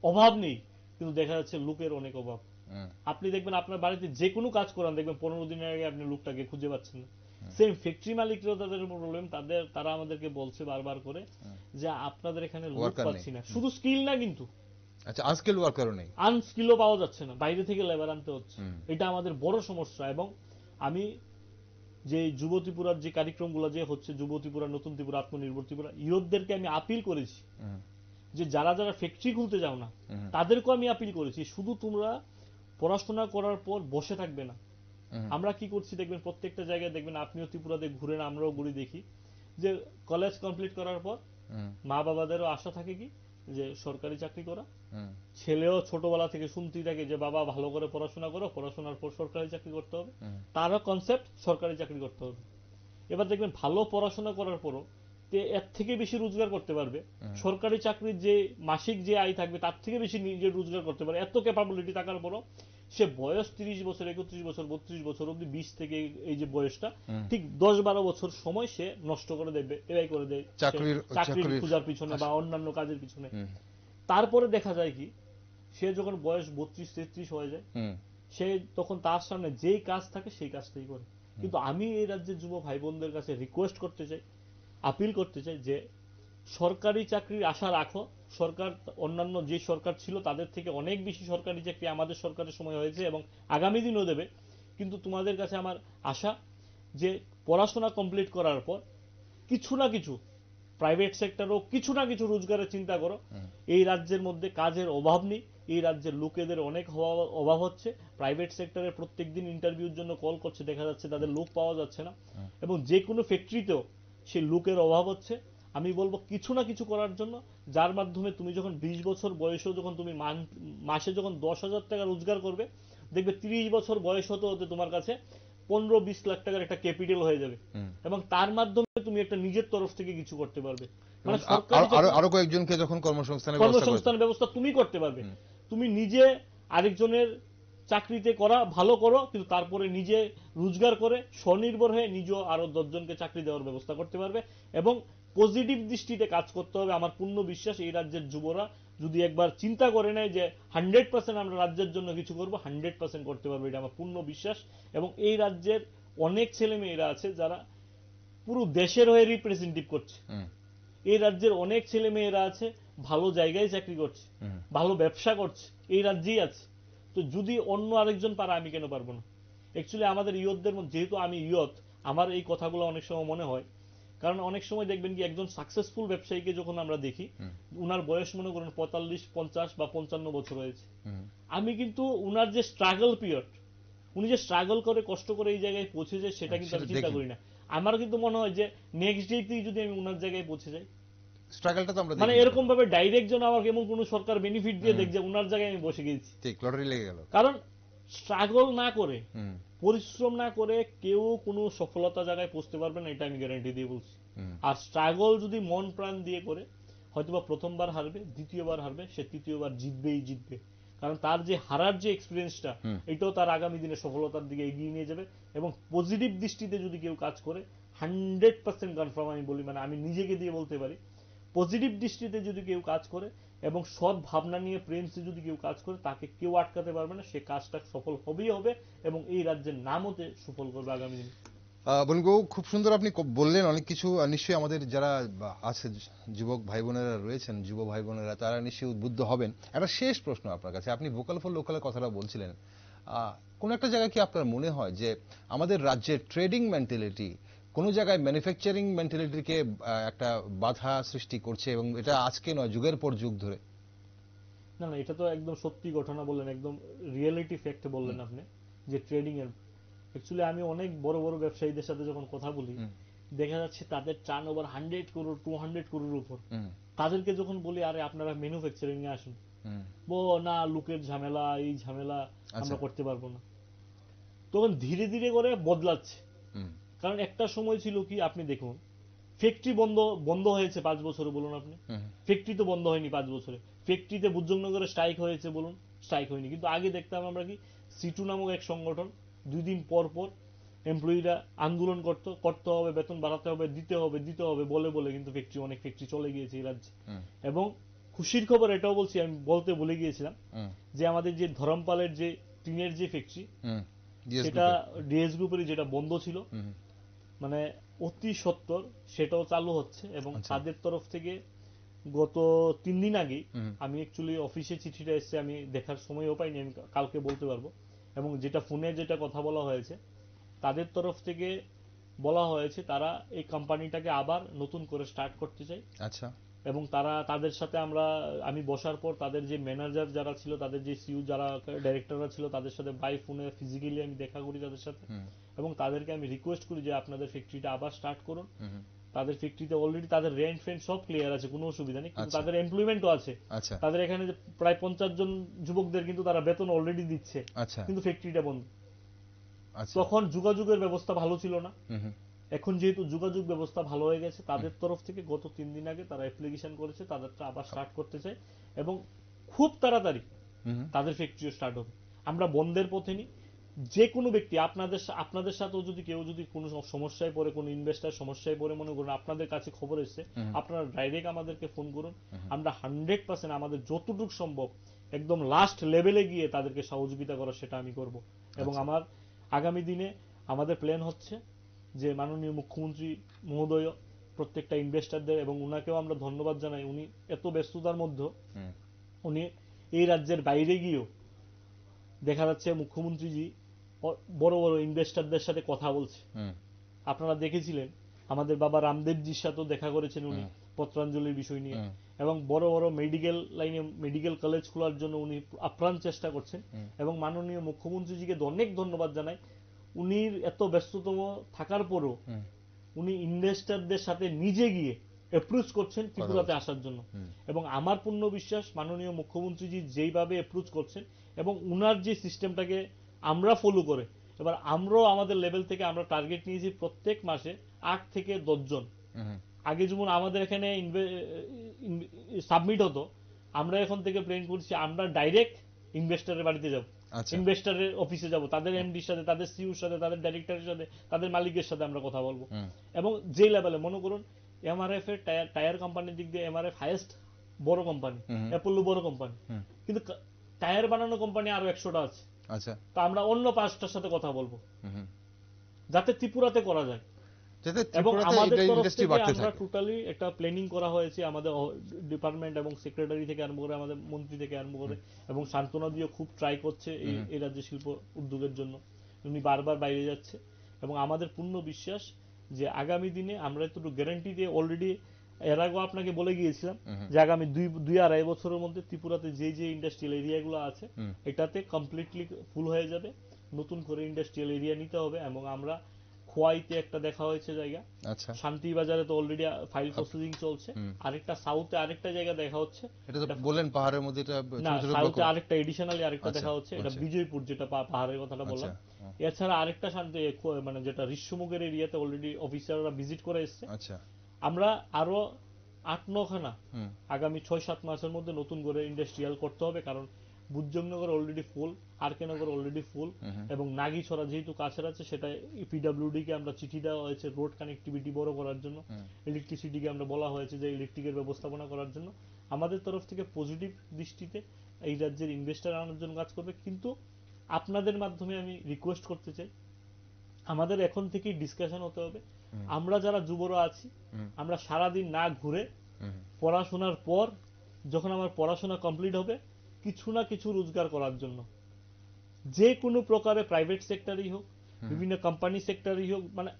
Speaker 2: অভাব নেই কিন্তু দেখা যাচ্ছে লোকের অনেক অভাব। আপনি দেখবেন আপনার বাড়িতে যে কোনো কাজ করান, দেখবেন 15 দিনের আগে আপনি লোকটাকে খুঁজে পাচ্ছেন না। সেম ফ্যাক্টরি মালিকরাও তাদের প্রবলেম, তারা আমাদেরকে বলছে বারবার করে যে আপনাদের এখানে লোক পাচ্ছি না। শুধু স্কিল না, কিন্তু
Speaker 1: আচ্ছা আনস্কিল ওয়ার্কারও নেই,
Speaker 2: আনস্কিলও পাওয়া যাচ্ছে না, বাইরে থেকে লেবার আনতে হচ্ছে। এটা আমাদের বড় সমস্যা। এবং আমি যে যুব ত্রিপুরার যে কার্যক্রমগুলো যে হচ্ছে, যুব ত্রিপুরা, নতুন ত্রিপুরা, আত্মনির্ভর ত্রিপুরা, ইউথদেরকে আমি আপিল করেছি যে যারা যারা ফ্যাক্টরি খুলতে যাও না তাদেরকেও আমি আপিল করেছি, শুধু তোমরা পড়াশোনা করার পর বসে থাকবে না। আমরা কি করছি দেখবেন, প্রত্যেকটা জায়গায় দেখবেন, আপনিও ত্রিপুরাতে ঘুরেন, আমরাও ঘুরে দেখি যে কলেজ কমপ্লিট করার পর মা বাবাদেরও আশা থাকে কি যে সরকারি চাকরি করা। ছেলেও ছোটবেলা থেকে শুনতেই থাকে যে বাবা ভালো করে পড়াশোনা করো, পড়াশোনার পর সরকারি চাকরি করতে হবে, তারও কনসেপ্ট সরকারি চাকরি করতে হবে। এবার দেখবেন ভালো পড়াশোনা করার পরও এর থেকে বেশি রোজগার করতে পারবে, সরকারি চাকরির যে মাসিক যে আয় থাকবে তার থেকে বেশি নিজের রোজগার করতে পারে, এত ক্যাপাবিলিটি থাকার পরও সে বয়স 30 বছর, 31 বছর, 32 বছর অব্দি, 20 থেকে এই যে বয়সটা, ঠিক 10-12 বছর সময় সে নষ্ট করে দেবে, ব্যয় করে দেয় চাকরির খোঁজার পিছনে বা অন্যান্য কাজের পিছনে। তারপরে দেখা যায় কি, সে যখন বয়স 32-33 হয়ে যায়, সে তখন তার সামনে যেই কাজ থাকে সেই কাজটাই করে। কিন্তু আমি এই রাজ্যের যুব ভাই বোনদের কাছে রিকোয়েস্ট করতে চাই, আপিল করতে চাই যে সরকারি চাকরির আশা রাখো। সরকার, অন্যান্য যে সরকার ছিল তাদের থেকে অনেক বেশি সরকারি চাকরি আমাদের সরকারের সময় হয়েছে এবং আগামী দিনও দেবে। কিন্তু তোমাদের কাছে আমার আশা যে পড়াশোনা কমপ্লিট করার পর কিছু না কিছু প্রাইভেট সেক্টরও কিছু না কিছু রোজগারের চিন্তা করো। এই রাজ্যের মধ্যে কাজের অভাব নেই, এই রাজ্যের লোকেদের অনেক অভাব হচ্ছে। প্রাইভেট সেক্টরে প্রত্যেকদিন ইন্টারভিউর জন্য কল করছে, দেখা যাচ্ছে তাদের লোক পাওয়া যাচ্ছে না, এবং যে কোনো ফ্যাক্টরিতেও সেই লোকের অভাব হচ্ছে। আমি বলবো কিছু না কিছু করার জন্য, যার মাধ্যমে তুমি যখন 20 বছর বয়সেও যখন তুমি মাসে যখন 10,000 টাকা রোজগার করবে, দেখবে 30 বছর বয়স হতে হতে তোমার কাছে 15-20 লাখ টাকার একটা ক্যাপিটাল হয়ে যাবে, এবং তার মাধ্যমে তুমি একটা নিজের তরফ থেকে কিছু করতে পারবে। মানে
Speaker 1: আরো কয়েকজনকে যখন
Speaker 2: কর্মসংস্থানের ব্যবস্থা তুমি করতে পারবে। তুমি নিজে আরেকজনের চাকরিতে করা ভালো করো, কিন্তু তারপরে নিজে রোজগার করে স্বনির্ভর হয়ে নিজেও আরো 10 জনকে চাকরি দেওয়ার ব্যবস্থা করতে পারবে। এবং পজিটিভ দৃষ্টিতে কাজ করতে হবে। আমার পূর্ণ বিশ্বাস এই রাজ্যের যুবরা যদি একবার চিন্তা করে নেয় যে 100% আমরা রাজ্যের জন্য কিছু করব, 100% করতে পারবে, এটা আমার পূর্ণ বিশ্বাস। এবং এই রাজ্যের অনেক ছেলে মেয়েরা আছে যারা পুরো দেশের হয়ে রিপ্রেজেন্টেটিভ করছে। এই রাজ্যের অনেক ছেলে মেয়েরা আছে ভালো জায়গায় চাকরি করছে, ভালো ব্যবসা করছে, এই রাজ্যেই আছে। তো যদি অন্য আরেকজন পারে, আমি কেন পারবো না? অ্যাকচুয়ালি আমাদের ইয়তদের মধ্যে, যেহেতু আমি ইয়ত, আমার এই কথাগুলো অনেক সময় মনে হয়। কারণ অনেক সময় দেখবেন কি, একজন সাকসেসফুল ব্যবসায়ীকে যখন আমরা দেখি, উনার বয়স মনে করেন 45, 50 বা 55 বছর হয়েছে। আমি কিন্তু উনার যে স্ট্রাগল পিরিয়ড, উনি যে স্ট্রাগল করে কষ্ট করে এই জায়গায় পৌঁছে যায়, সেটা কিন্তু আমি চিন্তা করি না। আমার কিন্তু মনে হয় যে নেক্সট ডেতেই যদি আমি উনার জায়গায় পৌঁছে যাই,
Speaker 1: স্ট্রাগলটা তো আমরা
Speaker 2: মানে এরকম ভাবে ডাইরেক্ট যেন আমাকে এমন কোন সরকার বেনিফিট দিয়ে দেখ যে উনার জায়গায় আমি বসে গেছি,
Speaker 1: ঠিক লটারি লেগে গেল।
Speaker 2: কারণ স্ট্রাগল না করে, পরিশ্রম না করে কেউ কোনো সফলতা জায়গায় পৌঁছতে পারবে না, এটা আমি গ্যারান্টি দিয়ে বলছি। আর স্ট্রাগল যদি মন প্রাণ দিয়ে করে, হয়তোবা প্রথমবার হারবে, দ্বিতীয়বার হারবে, সে তৃতীয়বার জিতবে। কারণ তার যে হারার যে এক্সপিরিয়েন্সটা, এটাও তার আগামী দিনে সফলতার দিকে এগিয়ে নিয়ে যাবে। এবং পজিটিভ দৃষ্টিতে যদি কেউ কাজ করে, 100% কনফার্ম আমি বলি, মানে আমি নিজেকে দিয়ে বলতে পারি, পজিটিভ দৃষ্টিতে যদি কেউ কাজ করে এবং সৎ ভাবনা নিয়ে প্রেমসে যদি কেউ কাজ করে, তাকে কেউ আটকাতে পারবে না। সে কাজটা সফল হবেই হবে এবং এই রাজ্যের নামতে সফল করবে আগামী দিনে।
Speaker 1: বনগো, খুব সুন্দর আপনি বললেন অনেক কিছু। নিশ্চয়ই আমাদের যারা আছে যুবক ভাই বোনেরা রয়েছেন, যুব ভাই বোনেরা, তারা নিশ্চয়ই উদ্বুদ্ধ হবেন। একটা শেষ প্রশ্ন আপনার কাছে, আপনি ভোকাল ফর লোকালের কথাটা বলছিলেন, কোন একটা জায়গায় কি আপনার মনে হয় যে আমাদের রাজ্যের ট্রেডিং মেন্টালিটি কোন জায়গায় ম্যানুফ্যাকচারিং মেন্টালিটিকে একটা বাধা সৃষ্টি করছে, এবং এটা আজকে নয়, যুগের পর যুগ ধরে?
Speaker 2: না, এটা তো একদম সত্যি ঘটনা বললেন, একদম রিয়েলিটি ফ্যাক্ট বললেন আপনি, যে ট্রেডিং এর। অ্যাকচুয়ালি আমি অনেক বড় বড় ব্যবসায়ীদের সাথে যখন কথা বলি, দেখা যাচ্ছে তাদের টার্নওভার 100 করোড় 200 করোড়ের উপর। তাদেরকে যখন বলি আরে আপনারা ম্যানুফ্যাকচারিং এ আসুন, না লোকের ঝামেলা, এই ঝামেলা আমরা করতে পারবো না। তখন ধীরে ধীরে করে বদলাচ্ছে। কারণ একটা সময় ছিল কি, আপনি দেখুন, ফ্যাক্টরি বন্ধ হয়েছে 5 বছরে, বলুন আপনি, ফ্যাক্টরি তো বন্ধ হয়নি 5 বছরে। ফ্যাক্টরিতে বুজুর্গনগরে স্ট্রাইক হয়েছে, বলুন, স্ট্রাইক হয়নি। কিন্তু আগে দেখতাম আমরা কি, সিটু নামক এক সংগঠন 2 দিন পর পর এমপ্লয়িরা আন্দোলন করতে হবে, বেতন বাড়াতে হবে, দিতে হবে বলে কিন্তু অনেক ফ্যাক্টরি চলে গিয়েছে এই রাজ্যে। এবং খুশির খবর এটাও বলছি, আমি বলতে ভুলে গিয়েছিলাম, যে আমাদের যে ধরমপালের যে টিনের যে ফ্যাক্টরি
Speaker 1: DS
Speaker 2: সেটা
Speaker 1: গ্রুপের।
Speaker 2: ডিএস গ্রুপেরই, যেটা বন্ধ ছিল, মানে অতি সত্বর সেটাও চালু হচ্ছে। এবং
Speaker 1: আচ্ছা।
Speaker 2: তাদের তরফ থেকে গত 3 দিন আগে আমি অ্যাকচুয়ালি অফিসে চিঠিটা এসেছে, আমি দেখার সময়ও পাইনি, আমি কালকে বলতে পারবো। এবং যেটা ফোনে যেটা কথা বলা হয়েছে, তাদের তরফ থেকে বলা হয়েছে তারা এই কোম্পানিটাকে আবার নতুন করে স্টার্ট করতে চায়।
Speaker 1: আচ্ছা।
Speaker 2: এবং তাদের সাথে আমি বসার পর তাদের যে ম্যানেজার যারা ছিল, তাদের যে সিইও যারা ডাইরেক্টররা ছিল, তাদের সাথে বাই ফোনে ফিজিক্যালি আমি দেখা করি তাদের সাথে। এবং তাদেরকে আমি রিকোয়েস্ট করি যে আপনাদের ফ্যাক্টরিটা আবার স্টার্ট করুন। তাদের ফ্যাক্টরিতে অলরেডি তাদের রেন্ট ফেন্ট সব ক্লিয়ার আছে, কোনো অসুবিধা নেই, কিন্তু তাদের এমপ্লয়মেন্টও আছে। তাদের এখানে যে প্রায় 50 জন যুবকদের কিন্তু তারা বেতন অলরেডি দিচ্ছে, কিন্তু ফ্যাক্টরিটা বন্ধ। তখন যোগাযোগের ব্যবস্থা ভালো ছিল না। এখন যেহেতু যোগাযোগ ব্যবস্থা ভালো হয়ে গেছে, তাদের তরফ থেকে গত 3 দিন আগে তারা অ্যাপ্লিকেশন করেছে, তাদেরটা আবার স্টার্ট করতে চায়। এবং খুব তাড়াতাড়ি তাদের ফ্যাক্টরিও স্টার্ট হবে। আমরা বন্ধের পথে নি। যে কোনো ব্যক্তি, আপনাদের সাথেও যদি কেউ যদি কোনো সমস্যায় পড়ে, কোনো ইনভেস্টার সমস্যায় পড়ে, মনে করুন আপনাদের কাছে খবর এসেছে, আপনারা ডাইরেক্ট আমাদেরকে ফোন করুন। আমরা 100% আমাদের যতটুকু সম্ভব একদম লাস্ট লেভেলে গিয়ে তাদেরকে সহযোগিতা করা, সেটা আমি করব। এবং আমার আগামী দিনে আমাদের প্ল্যান হচ্ছে যে মাননীয় মুখ্যমন্ত্রী মহোদয় প্রত্যেকটা ইনভেস্টারদের, এবং উনাকেও আমরা ধন্যবাদ জানাই, উনি এত ব্যস্ততার মধ্যে উনি এই রাজ্যের বাইরে গিয়েও দেখা যাচ্ছে মুখ্যমন্ত্রীজি বড় বড় ইনভেস্টারদের সাথে কথা বলছে। আপনারা দেখেছিলেন আমাদের বাবা রামদেবজির সাথেও দেখা করেছেন উনি পত্রাঞ্জলির বিষয় নিয়ে। এবং বড় বড় মেডিকেল লাইনে মেডিকেল কলেজ খোলার জন্য উনি আপ্রাণ চেষ্টা করছেন। এবং মাননীয় মুখ্যমন্ত্রীজিকে অনেক ধন্যবাদ জানাই, উনি এত ব্যস্ততম থাকার পরও উনি ইনভেস্টারদের সাথে নিজে গিয়ে অ্যাপ্রোচ করছেন ত্রিপুরাতে আসার জন্য। এবং আমার পূর্ণ বিশ্বাস মাননীয় মুখ্যমন্ত্রীজি যেইভাবে অ্যাপ্রোচ করছেন এবং উনার যে সিস্টেমটাকে আমরা ফলো করে, এবার আমরাও আমাদের লেভেল থেকে আমরা টার্গেট নিয়েছি প্রত্যেক মাসে 8 থেকে 10 জন। আগে যেমন আমাদের এখানে সাবমিট হতো, আমরা এখন থেকে প্ল্যান করছি আমরা ডাইরেক্ট ইনভেস্টরের বাড়িতে যাব, ইনভেস্টরের অফিসে যাব, তাদের এমডির সাথে, তাদের সিইওর সাথে, তাদের ডাইরেক্টরের সাথে, তাদের মালিকের সাথে আমরা কথা বলবো। এবং যে লেভেলে মনে করুন এমআরএফ এর টায়ার কোম্পানির দিক দিয়ে এমআরএফ হাইয়েস্ট বড় কোম্পানি, অ্যাপোলো বড় কোম্পানি, কিন্তু টায়ার বানানো কোম্পানি আরো 100টা আছে। তো আমরা অন্য 5টার সাথে কথা বলবো যাতে ত্রিপুরাতে করা যায়। এবং আমাদের তরফ থেকে আমরা টোটালি একটা প্ল্যানিং করা হয়েছে, আমাদের ডিপার্টমেন্ট এবং সেক্রেটারি থেকে আরম্ভ করে, আমাদের মন্ত্রী থেকে আরম্ভ করে, এবং শান্তনা দিও খুব ট্রাই করছে এই রাজ্যে শিল্প উদ্যোগের জন্য। উনি বারবার বাইরে যাচ্ছে এবং আমাদের পূর্ণ বিশ্বাস যে আগামী দিনে আমরা একটু গ্যারান্টি দিয়ে অলরেডি এর আগেও আপনাকে বলে গিয়েছিলাম যে আগামী 2-2.5 বছরের মধ্যে ত্রিপুরাতে যে যে ইন্ডাস্ট্রিয়াল এরিয়াগুলো আছে এটাতে কমপ্লিটলি ফুল হয়ে যাবে। নতুন করে ইন্ডাস্ট্রিয়াল এরিয়া নিতে হবে। এবং আমরা খোয়াইতে একটা দেখা হয়েছে জায়গা, শান্তিবাজারে তো অলরেডি ফাইল প্রসেসিং চলছে, আরেকটা সাউথে আরেকটা জায়গা দেখা হচ্ছে,
Speaker 1: এটা তো বলেন পাহাড়ের মধ্যে, এটা
Speaker 2: না সাউথে আরেকটা এডিশনালি আরেকটা দেখা হচ্ছে, এটা বিজয়পুর, যেটা পাহাড়ের কথাটা বললাম। এছাড়া আরেকটা শান্তি মানে যেটা ঋষ্যমুখের এরিয়াতে অলরেডি অফিসাররা ভিজিট করে এসেছে। আমরা আরো 8-9 খানা আগামী 6-7 মাসের মধ্যে নতুন করে ইন্ডাস্ট্রিয়াল করতে হবে, কারণ বুদ্ধজংনগর অলরেডি ফুল, আরকেনগর অলরেডি ফুল, এবং নাগিছড়া যেহেতু কাছের আছে, সেটা পিডব্লিউডি কে আমরা চিঠি দেওয়া হয়েছে রোড কানেক্টিভিটি বড় করার জন্য। ইলেকট্রিসিটিকে আমরা বলা হয়েছে যে ইলেকট্রিকের ব্যবস্থাপনা করার জন্য। আমাদের তরফ থেকে পজিটিভ দৃষ্টিতে এই রাজ্যের ইনভেস্টার আনার জন্য কাজ করবে। কিন্তু আপনাদের মাধ্যমে আমি রিকোয়েস্ট করতে চাই, আমাদের এখন থেকেই ডিসকাশন হতে হবে। আমরা যারা যুবরা আছি, আমরা সারাদিন না ঘুরে পড়াশোনার পর যখন আমার পড়াশোনা কমপ্লিট হবে, কিছু না কিছু রোজগার করার জন্য, যে কোনো প্রকারে প্রাইভেট সেক্টরই হোক, বিভিন্ন কোম্পানি সেক্টরই হোক, মানে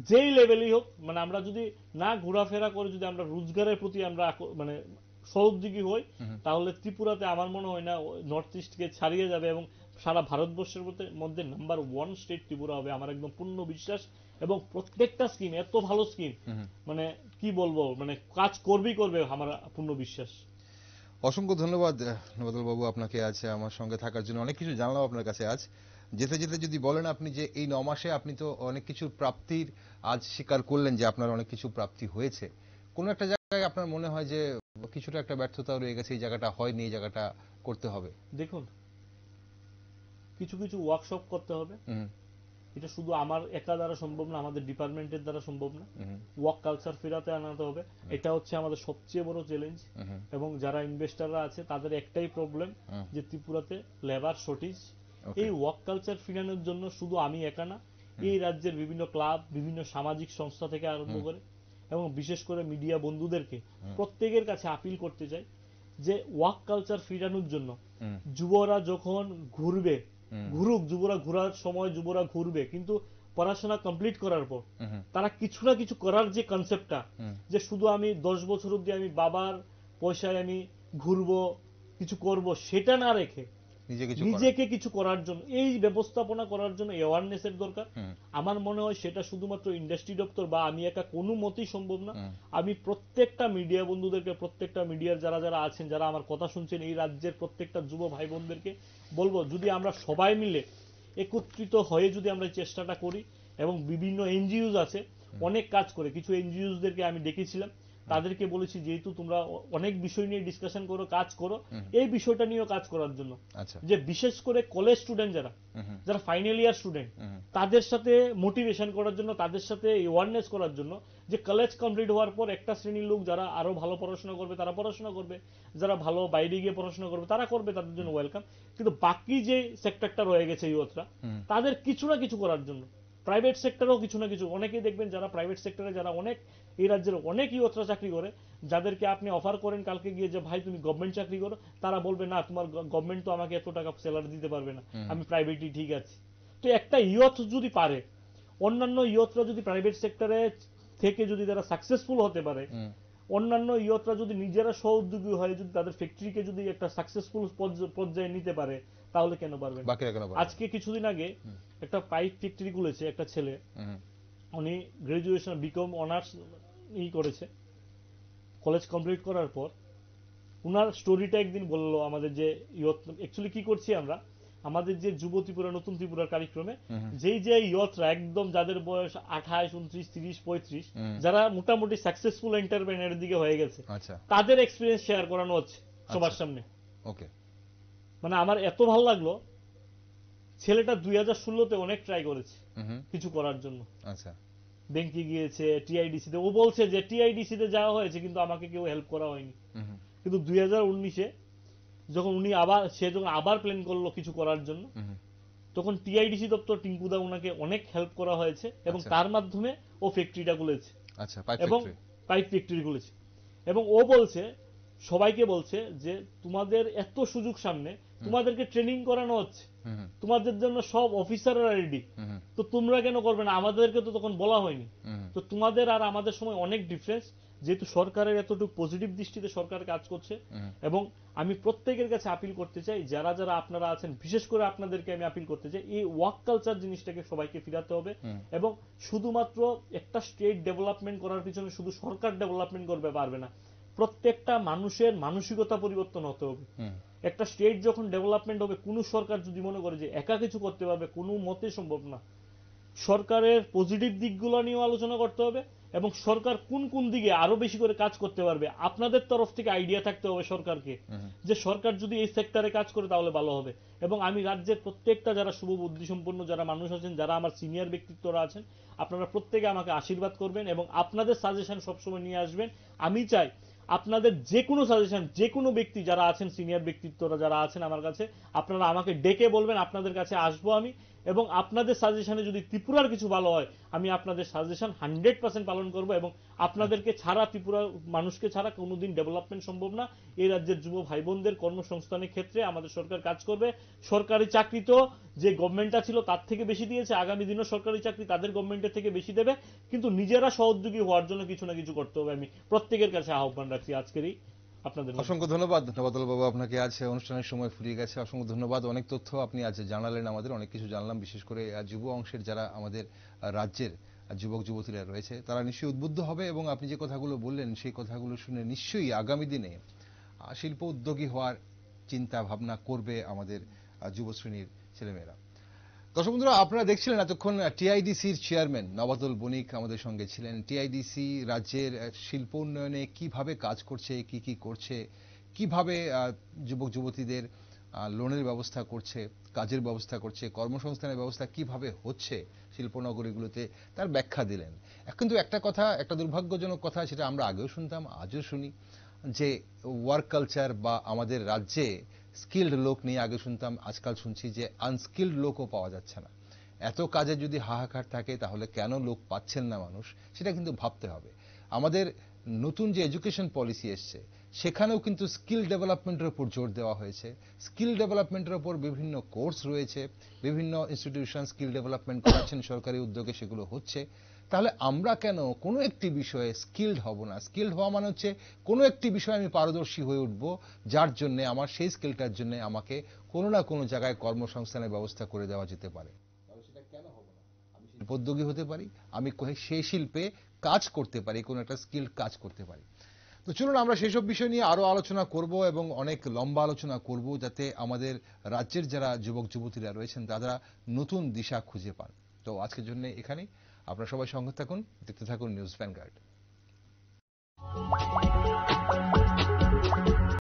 Speaker 2: যেই লেভেলই হোক, মানে আমরা যদি না ঘোরাফেরা করে যদি আমরা রোজগারের প্রতি আমরা মানে সহযোগী হই, তাহলে ত্রিপুরাতে আমার মনে হয় না নর্থ ইস্টকে ছাড়িয়ে যাবে এবং সারা ভারতবর্ষের মধ্যে নাম্বার 1 স্টেট ত্রিপুরা হবে, আমার একদম পূর্ণ বিশ্বাস। এবং প্রত্যেকটা স্কিম এত ভালো স্কিম, মানে কি বলবো, মানে কাজ করবেই করবে, আমার পূর্ণ বিশ্বাস।
Speaker 1: অসংখ্য ধন্যবাদ নবাদল বাবু আপনাকে আজ আমার সঙ্গে থাকার জন্য। অনেক কিছু জানলাম আপনার কাছে আজ। যেতে যেতে যদি বলেন আপনি যে এই 9 মাসে আপনি তো অনেক কিছু প্রাপ্তির আজ স্বীকার করলেন যে আপনার অনেক কিছু প্রাপ্তি হয়েছে, কোন একটা জায়গায় আপনার মনে হয় যে কিছুটা একটা ব্যর্থতা রয়ে গেছে, এই জায়গাটা হয়নি, এই জায়গাটা করতে হবে?
Speaker 2: দেখুন, কিছু কিছু ওয়ার্কশপ করতে হবে, এটা শুধু আমার একা দ্বারা সম্ভব না, আমাদের ডিপার্টমেন্টের দ্বারা সম্ভব না। ওয়ার্ক কালচার ফেরাতে আনাতে হবে, এটা হচ্ছে আমাদের সবচেয়ে বড় চ্যালেঞ্জ। এবং যারা ইনভেস্টাররা আছে তাদের একটাই প্রবলেম যে ত্রিপুরাতে লেবার শর্টেজ, এই ওয়ার্ক কালচার ফিরানোর জন্য শুধু আমি একা না, এই রাজ্যের বিভিন্ন ক্লাব, বিভিন্ন সামাজিক সংস্থা থেকে আরম্ভ করে এবং বিশেষ করে মিডিয়া বন্ধুদেরকে প্রত্যেকের কাছে আপিল করতে চাই যে ওয়ার্ক কালচার ফিরানোর জন্য যুবরা যখন ঘুরবে, যুবরা ঘোরার সময় যুবরা ঘুরবে, কিন্তু পড়াশোনা কমপ্লিট করার পর তারা কিছু না কিছু করার যে কনসেপ্টটা, যে শুধু আমি 10 বছর অব্দি আমি বাবার পয়সায় আমি ঘুরবো, কিছু করব, সেটা না রেখে নিজেকে কিছু করার জন্য, এই ব্যবস্থাপনা করার জন্য অ্যাওয়ারনেসের দরকার। আমার মনে হয় সেটা শুধুমাত্র ইন্ডাস্ট্রি দপ্তর বা আমি একা কোনো মতেই সম্ভব না। আমি প্রত্যেকটা মিডিয়া বন্ধুদেরকে, প্রত্যেকটা মিডিয়ার যারা যারা আছেন, যারা আমার কথা শুনছেন, এই রাজ্যের প্রত্যেকটা যুব ভাই বোনদেরকে বলবো, যদি আমরা সবাই মিলে একত্রিত হয়ে যদি আমরা চেষ্টাটা করি, এবং বিভিন্ন এনজিওস আছে অনেক কাজ করে, কিছু এনজিওসদেরকে আমি ডেকেছিলাম, তাদেরকে বলেছি যেহেতু তোমরা অনেক বিষয় নিয়ে ডিসকাশন করো, কাজ করো, এই বিষয়টা নিয়েও কাজ করার জন্য, যে বিশেষ করে কলেজ স্টুডেন্ট যারা ফাইনাল ইয়ার স্টুডেন্ট, তাদের সাথে মোটিভেশন করার জন্য, তাদের সাথে অ্যাওয়ারনেস করার জন্য, যে কলেজ কমপ্লিট হওয়ার পর একটা শ্রেণীর লোক যারা আরো ভালো পড়াশোনা করবে তারা পড়াশোনা করবে, যারা ভালো বাইরে গিয়ে পড়াশোনা করবে তারা করবে, তাদের জন্য ওয়েলকাম। কিন্তু বাকি যে সেক্টরটা রয়ে গেছে ইউথরা, তাদের কিছু না কিছু করার জন্য, প্রাইভেট সেক্টরেও কিছু না কিছু, অনেকেই দেখবেন যারা প্রাইভেট সেক্টরে, যারা অনেক এই রাজ্যের অনেক ইউথরা চাকরি করে, যাদেরকে আপনি অফার করেন কালকে গিয়ে যে ভাই তুমি গভর্নমেন্ট চাকরি করো, তারা বলবে না, তোমার গভর্নমেন্ট তো আমাকে এত টাকা স্যালারি দিতে পারবে না, আমি প্রাইভেটই ঠিক আছে। তো একটা ইউথ যদি পারে, অন্যান্য ইউথরা যদি প্রাইভেট সেক্টরে থেকে যদি তারা সাকসেসফুল হতে পারে, অন্যান্য ইউথরা যদি নিজেরা স্ব-উদ্যোগী হয়ে যদি তাদের ফ্যাক্টরিকে যদি একটা সাকসেসফুল পর্যায়ে নিতে পারে, তাহলে কেন পারবে না? আজকে কিছুদিন আগে একটা পাইপ ফ্যাক্টরি খুলেছে একটা ছেলে, উনি গ্রাজুয়েশন বিকম অনার্স করেছে, কলেজ কমপ্লিট করার পর উনার স্টোরিটা একদিন বললো আমাদের, যে ইয়থ অ্যাকচুয়ালি কি করছি আমরা, আমাদের যে যুব ত্রিপুরা, নতুন ত্রিপুরার কার্যক্রমে যেই যে ইয়থরা একদম যাদের বয়স 28, 29, 30, 35, যারা মোটামুটি সাকসেসফুল এন্টারপ্রেনারের দিকে হয়ে গেছে, তাদের এক্সপিরিয়েন্স শেয়ার করানো হচ্ছে সবার সামনে। মানে আমার এত ভালো লাগলো, ছেলেটা 2016-তে অনেক ট্রাই করেছে কিছু করার জন্য, ব্যাংকে গিয়েছে, টিআইডিসি তে, ও বলছে যে টিআইডিসি তে যাওয়া হয়েছে কিন্তু আমাকে কেউ হেল্প করা হয়নি। কিন্তু 2019-এ যখন যখন আবার প্ল্যান করলো কিছু করার জন্য, তখন টিআইডিসি দপ্তর টিঙ্কুদা ওনাকে অনেক হেল্প করা হয়েছে, এবং তার মাধ্যমে ও ফ্যাক্টরিটা খুলেছে, এবং পাইপ ফ্যাক্টরি খুলেছে। এবং ও বলছে, সবাইকে বলছে যে তোমাদের এত সুযোগ সামনে, তোমাদেরকে ট্রেনিং করানো হচ্ছে, তোমাদের জন্য সব অফিসাররা রেডি, তো তোমরা কেন করবে না? আমাদেরকে তো তখন বলা হয়নি। তো তোমাদের আর আমাদের সময় অনেক ডিফারেন্স, যেহেতু সরকারের এতটুকু পজিটিভ দৃষ্টিতে সরকার কাজ করছে। এবং আমি প্রত্যেকের কাছে আপিল করতে চাই, যারা যারা আপনারা আছেন, বিশেষ করে আপনাদেরকে আমি আপিল করতে চাই, এই ওয়ার্ক কালচার জিনিসটাকে সবাইকে ফিরাতে হবে। এবং শুধুমাত্র একটা স্টেট ডেভেলপমেন্ট করার পিছনে শুধু সরকার ডেভেলপমেন্ট করবে পারবে না, প্রত্যেকটা মানুষের মানসিকতা পরিবর্তন হতে হবে। একটা স্টেট যখন ডেভেলপমেন্ট হবে, কোন সরকার যদি মনে করে যে একা কিছু করতে পারবে, কোনো মতে সম্ভব না। সরকারের পজিটিভ দিকগুলো নিয়েও আলোচনা করতে হবে, এবং সরকার কোন কোন দিকে আরো বেশি করে কাজ করতে পারবে, আপনাদের তরফ থেকে আইডিয়া থাকতে হবে সরকারকে, যে সরকার যদি এই সেক্টরে কাজ করে তাহলে ভালো হবে। এবং আমি রাজ্যের প্রত্যেকটা যারা শুভ বুদ্ধি সম্পন্ন যারা মানুষ আছেন, যারা আমার সিনিয়র ব্যক্তিত্বরা আছেন, আপনারা প্রত্যেকে আমাকে আশীর্বাদ করবেন এবং আপনাদের সাজেশন সবসময় নিয়ে আসবেন। আমি চাই আপনাদের যে কোনো সাজেশন, যে কোনো ব্যক্তি যারা আছেন, সিনিয়র ব্যক্তিত্বরা যারা আছেন আমার কাছে, আপনারা আমাকে ডেকে বলবেন, আপনাদের কাছে আসবো আমি, এবং আপনাদের সাজেশনে যদি ত্রিপুরার কিছু ভালো হয়, আমি আপনাদের সাজেশন 100% পালন করব। এবং আপনাদেরকে ছাড়া, ত্রিপুরার মানুষকে ছাড়া কোনোদিন ডেভেলপমেন্ট সম্ভব না। এই রাজ্যের যুব ভাই বোনদের কর্মসংস্থানের ক্ষেত্রে আমাদের সরকার কাজ করবে। সরকারি চাকরি তো যে গভর্নমেন্টটা ছিল তার থেকে বেশি দিয়েছে, আগামী দিনও সরকারি চাকরি তাদের গভর্নমেন্টের থেকে বেশি দেবে, কিন্তু নিজেরা সহযোগী হওয়ার জন্য কিছু না কিছু করতে হবে। আমি প্রত্যেকের কাছে আহ্বান রাখছি আজকেরই আপনাদের।
Speaker 1: অসংখ্য ধন্যবাদ নবাদল বাবু, আপনাকে আজ অনুষ্ঠানের সময় ফুরিয়ে গেছে, অসংখ্য ধন্যবাদ। অনেক তথ্য আপনি আজ জানালেন, আমাদের অনেক কিছু জানলাম। বিশেষ করে যুব অংশের যারা আমাদের রাজ্যের যুবক যুবতীরা রয়েছে, তারা নিশ্চয়ই উদ্বুদ্ধ হবে, এবং আপনি যে কথাগুলো বললেন সেই কথাগুলো শুনে নিশ্চয়ই আগামী দিনে শিল্প উদ্যোগী হওয়ার চিন্তা ভাবনা করবে আমাদের যুব শ্রেণীর ছেলেমেয়েরা। দর্শক বন্ধুরা, আপনারা দেখছিলেন এতক্ষণ টিআইডিসির চেয়ারম্যান নবাদল বণিক আমাদের সঙ্গে ছিলেন। টিআইডিসি রাজ্যের শিল্প উন্নয়নে কিভাবে কাজ করছে, কি কি করছে, কিভাবে যুবক যুবতীদের লোনের ব্যবস্থা করছে, কাজের ব্যবস্থা করছে, কর্মসংস্থানের ব্যবস্থা কিভাবে হচ্ছে শিল্পনগরীগুলোতে, তার ব্যাখ্যা দিলেন। কিন্তু একটা কথা, একটা দুর্ভাগ্যজনক কথা, সেটা আমরা আগেও শুনতাম, আজও শুনি, যে ওয়ার্ক কালচার বা আমাদের রাজ্যে স্কিল্ড লোক নেই, আগে শুনতাম, আজকাল শুনছি যে আনস্কিল্ড লোকও পাওয়া যাচ্ছে না। এত কাজে যদি হাহাকার থাকে তাহলে কেন লোক পাচ্ছেন না মানুষ, সেটা কিন্তু ভাবতে হবে। আমাদের নতুন যে এডুকেশন পলিসি এসছে সেখানেও কিন্তু স্কিল ডেভেলপমেন্টের উপর জোর দেওয়া হয়েছে। স্কিল ডেভেলপমেন্টের উপর বিভিন্ন কোর্স রয়েছে, বিভিন্ন ইনস্টিটিউশন স্কিল ডেভেলপমেন্ট করাচ্ছেন, সরকারি উদ্যোগে সেগুলো হচ্ছে। তাহলে আমরা কেন কোনো একটি বিষয়ে স্কিল্ড হব না? স্কিল্ড হওয়া মানে হচ্ছে কোনো একটি বিষয়ে আমি পারদর্শী হয়ে উঠব, যার জন্য আমার সেই স্কিলটার জন্য আমাকে কোনো না কোনো জায়গায় কর্মসংস্থানের ব্যবস্থা করে দেওয়া যেতে পারে। সেটা কেন হবে না? আমি শিল্পোদ্যোগী হতে পারি, আমি সেই শিল্পে কাজ করতে পারি, কোনো একটা স্কিল কাজ করতে পারি। তো চলুন আমরা সেসব বিষয় নিয়ে আরো আলোচনা করব এবং অনেক লম্বা আলোচনা করব, যাতে আমাদের রাজ্যের যারা যুবক যুবতীরা রয়েছেন তারা নতুন দিশা খুঁজে পান। তো আজকের জন্য এখানেই। আপনারা সবাই সঙ্গে থাকুন, দেখতে থাকুন নিউজ ভ্যানগার্ড।